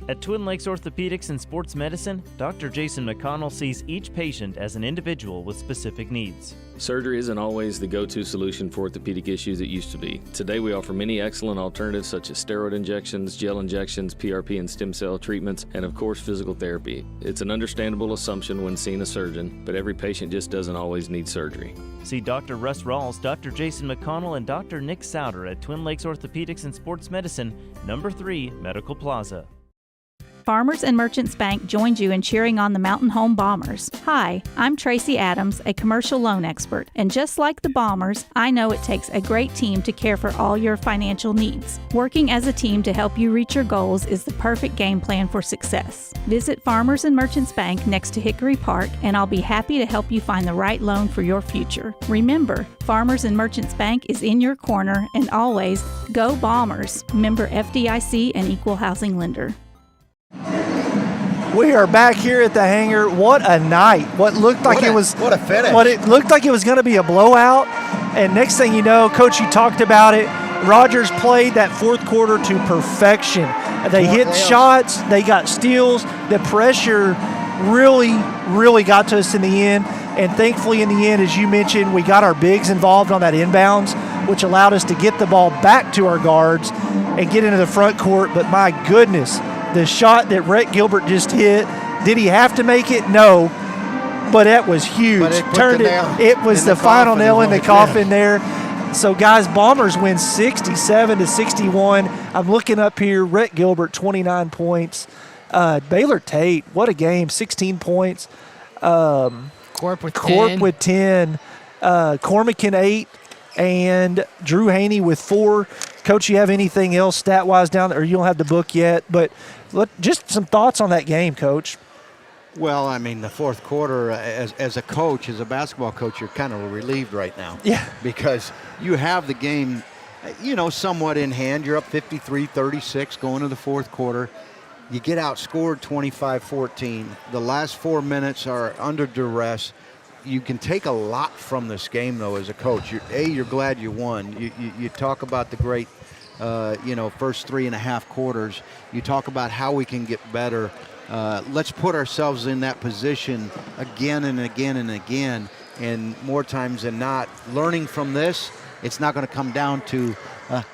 At Twin Lakes Orthopedics and Sports Medicine, Dr. Jason McConnell sees each patient as an individual with specific needs. Surgery isn't always the go-to solution for orthopedic issues it used to be. Today we offer many excellent alternatives such as steroid injections, gel injections, PRP and stem cell treatments, and of course physical therapy. It's an understandable assumption when seeing a surgeon, but every patient just doesn't always need surgery. See Dr. Russ Rawls, Dr. Jason McConnell, and Dr. Nick Souter at Twin Lakes Orthopedics and Sports Medicine, number 3, Medical Plaza. Farmers and Merchants Bank joins you in cheering on the Mountain Home Bombers. Hi, I'm Tracy Adams, a commercial loan expert, and just like the Bombers, I know it takes a great team to care for all your financial needs. Working as a team to help you reach your goals is the perfect game plan for success. Visit Farmers and Merchants Bank next to Hickory Park, and I'll be happy to help you find the right loan for your future. Remember, Farmers and Merchants Bank is in your corner, and always, go Bombers! Member FDIC and Equal Housing Lender. We are back here at the hangar. What a night. What a finish. What it looked like it was going to be a blowout. And next thing you know, Coach, you talked about it. Rogers played that fourth quarter to perfection. They hit shots. They got steals. The pressure really got to us in the end. And thankfully in the end, as you mentioned, we got our bigs involved on that inbounds, which allowed us to get the ball back to our guards and get into the front court. But my goodness, the shot that Rhett Gilbert just hit, did he have to make it? No, but that was huge. It was the final nail in the coffin there. So, guys, Bombers win 67-61. I'm looking up here. Rhett Gilbert, 29 points. Baylor Tate, what a game, 16 points. Corp with 10. Cormican 8. And Drew Haney with 4. Coach, you have anything else stat-wise down there? Or you don't have the book yet, but just some thoughts on that game, Coach. Well, I mean, the fourth quarter, as a coach, as a basketball coach, you're kind of relieved right now. Yeah. Because you have the game, somewhat in hand. You're up 53-36 going to the fourth quarter. You get outscored 25-14. The last 4 minutes are under duress. You can take a lot from this game, though, as a coach. You're glad you won. You talk about the great, first 3.5 quarters. You talk about how we can get better. Let's put ourselves in that position again and again and again. And more times than not, learning from this, it's not going to come down to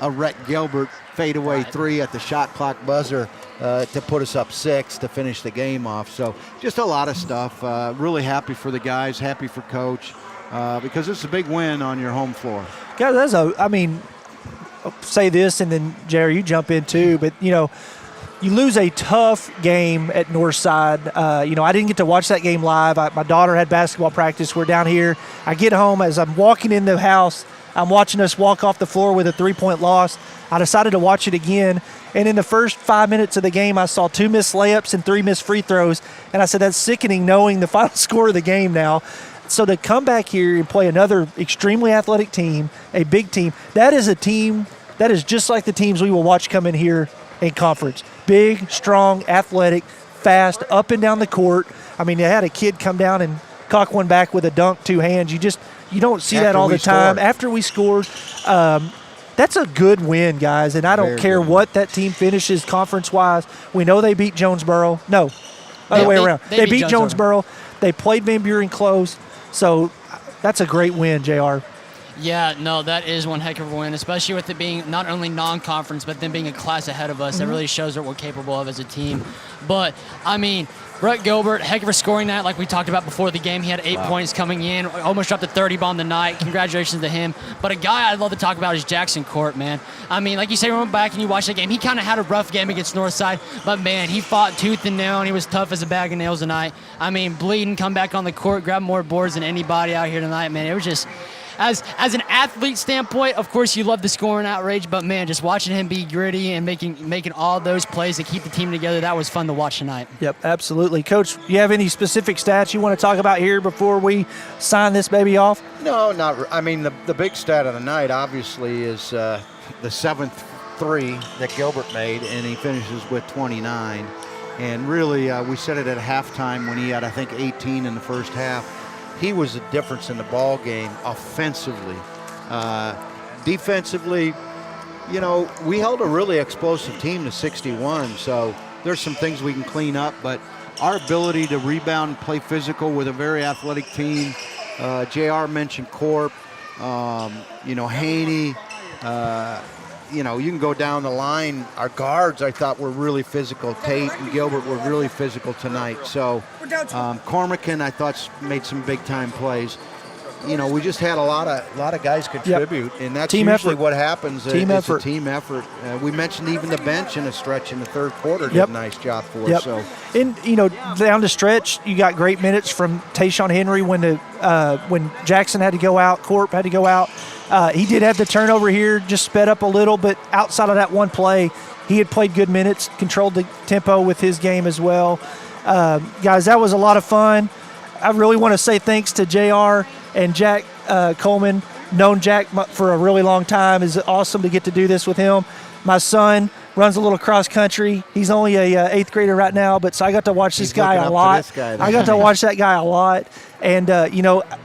a Rhett Gilbert fadeaway 3 at the shot clock buzzer to put us up 6 to finish the game off. So just a lot of stuff. Really happy for the guys, happy for Coach, because it's a big win on your home floor. Guys, say this and then, Jerry, you jump in too, but, you lose a tough game at Northside. I didn't get to watch that game live. My daughter had basketball practice. We're down here. I get home. As I'm walking in the house, I'm watching us walk off the floor with a 3-point loss. I decided to watch it again. And in the first 5 minutes of the game, I saw 2 missed layups and 3 missed free throws. And I said, that's sickening knowing the final score of the game now. So to come back here and play another extremely athletic team, a big team, that is a team that is just like the teams we will watch come in here in conference. Big, strong, athletic, fast, up and down the court. I mean, they had a kid come down and cock one back with a dunk, 2 hands. You don't see that all the time. After we scored, that's a good win, guys. And I don't care what that team finishes conference-wise. We know they beat Jonesboro. No, other way around. They beat Jonesboro. They played Van Buren close. So that's a great win, JR. Yeah, no, that is one heck of a win, especially with it being not only non-conference, but then being a class ahead of us. That really shows what we're capable of as a team. But, I mean, Brett Gilbert, heck of a scoring night like we talked about before the game. He had 8 points coming in, almost dropped a 30 on the night. Congratulations to him. But a guy I'd love to talk about is Jackson Court, man. I mean, like you say, we went back and you watch that game. He kind of had a rough game against Northside, but, man, he fought tooth and nail, and he was tough as a bag of nails tonight. I mean, bleeding, come back on the court, grab more boards than anybody out here tonight, man. It was just... As an athlete standpoint, of course, you love the scoring outrage, but, man, just watching him be gritty and making all those plays to keep the team together, that was fun to watch tonight. Yep, absolutely. Coach, you have any specific stats you want to talk about here before we sign this baby off? No, not – I mean, the big stat of the night, obviously, is the 7th three that Gilbert made, and he finishes with 29. And really, we said it at halftime when he had, I think, 18 in the first half. He was the difference in the ball game offensively. Defensively, we held a really explosive team to 61, so there's some things we can clean up, but our ability to rebound and play physical with a very athletic team, JR mentioned Corp, Haney, you can go down the line. Our guards, I thought, were really physical. Tate and Gilbert were really physical tonight. So Cormican, I thought, made some big-time plays. We just had a lot of guys contribute, and that's usually what happens. It's a team effort. We mentioned even the bench in a stretch in the third quarter did a nice job for us. So. And, down the stretch, you got great minutes from Tayshawn Henry when Jackson had to go out, Corp had to go out. He did have the turnover here, just sped up a little, but outside of that one play, he had played good minutes, controlled the tempo with his game as well. Guys, that was a lot of fun. I really want to say thanks to JR and Jack Coleman. Known Jack for a really long time. It's awesome to get to do this with him. My son runs a little cross country. He's only a 8th grader right now, but so I got to watch this guy a lot. I got to watch that guy a lot. And,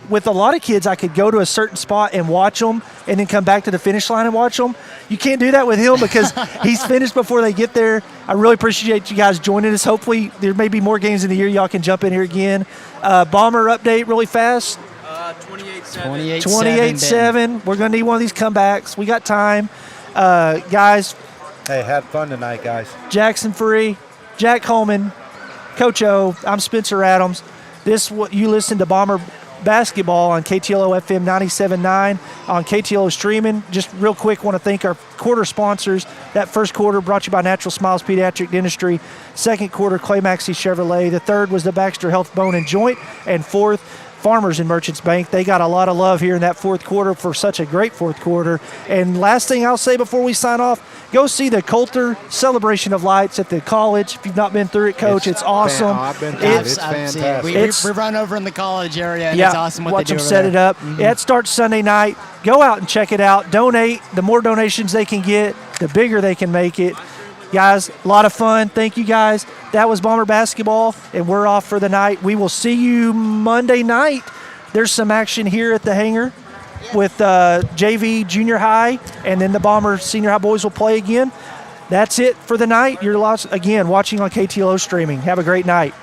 with a lot of kids, I could go to a certain spot and watch them and then come back to the finish line and watch them. You can't do that with him because he's finished before they get there. I really appreciate you guys joining us. Hopefully there may be more games in the year. Y'all can jump in here again. Bomber update really fast. 28-7. 28-7. We're going to need one of these comebacks. We got time. Guys. Hey, had fun tonight, guys. Jackson Free, Jack Coleman, Coach O, I'm Spencer Adams. You listen to Bomber Basketball on KTLO FM 97.9 on KTLO streaming. Just real quick, want to thank our quarter sponsors. That first quarter brought to you by Natural Smiles Pediatric Dentistry. Second quarter, Clay Maxey Chevrolet. The third was the Baxter Health Bone and Joint. And fourth, Farmers and Merchants Bank. They got a lot of love here in that fourth quarter for such a great fourth quarter. And last thing I'll say before we sign off, go see the Coulter Celebration of Lights at the college. If you've not been through it, Coach, it's awesome. I've been through it. It's fantastic. We run over in the college area, and it's awesome what watch they do them set there. it up. Mm-hmm. Yeah, it starts Sunday night. Go out and check it out. Donate. The more donations they can get, the bigger they can make it. Guys, a lot of fun. Thank you, guys. That was Bomber Basketball, and we're off for the night. We will see you Monday night. There's some action here at the hangar with JV Junior High, and then the Bomber Senior High boys will play again. That's it for the night. You're again watching on KTLO streaming. Have a great night.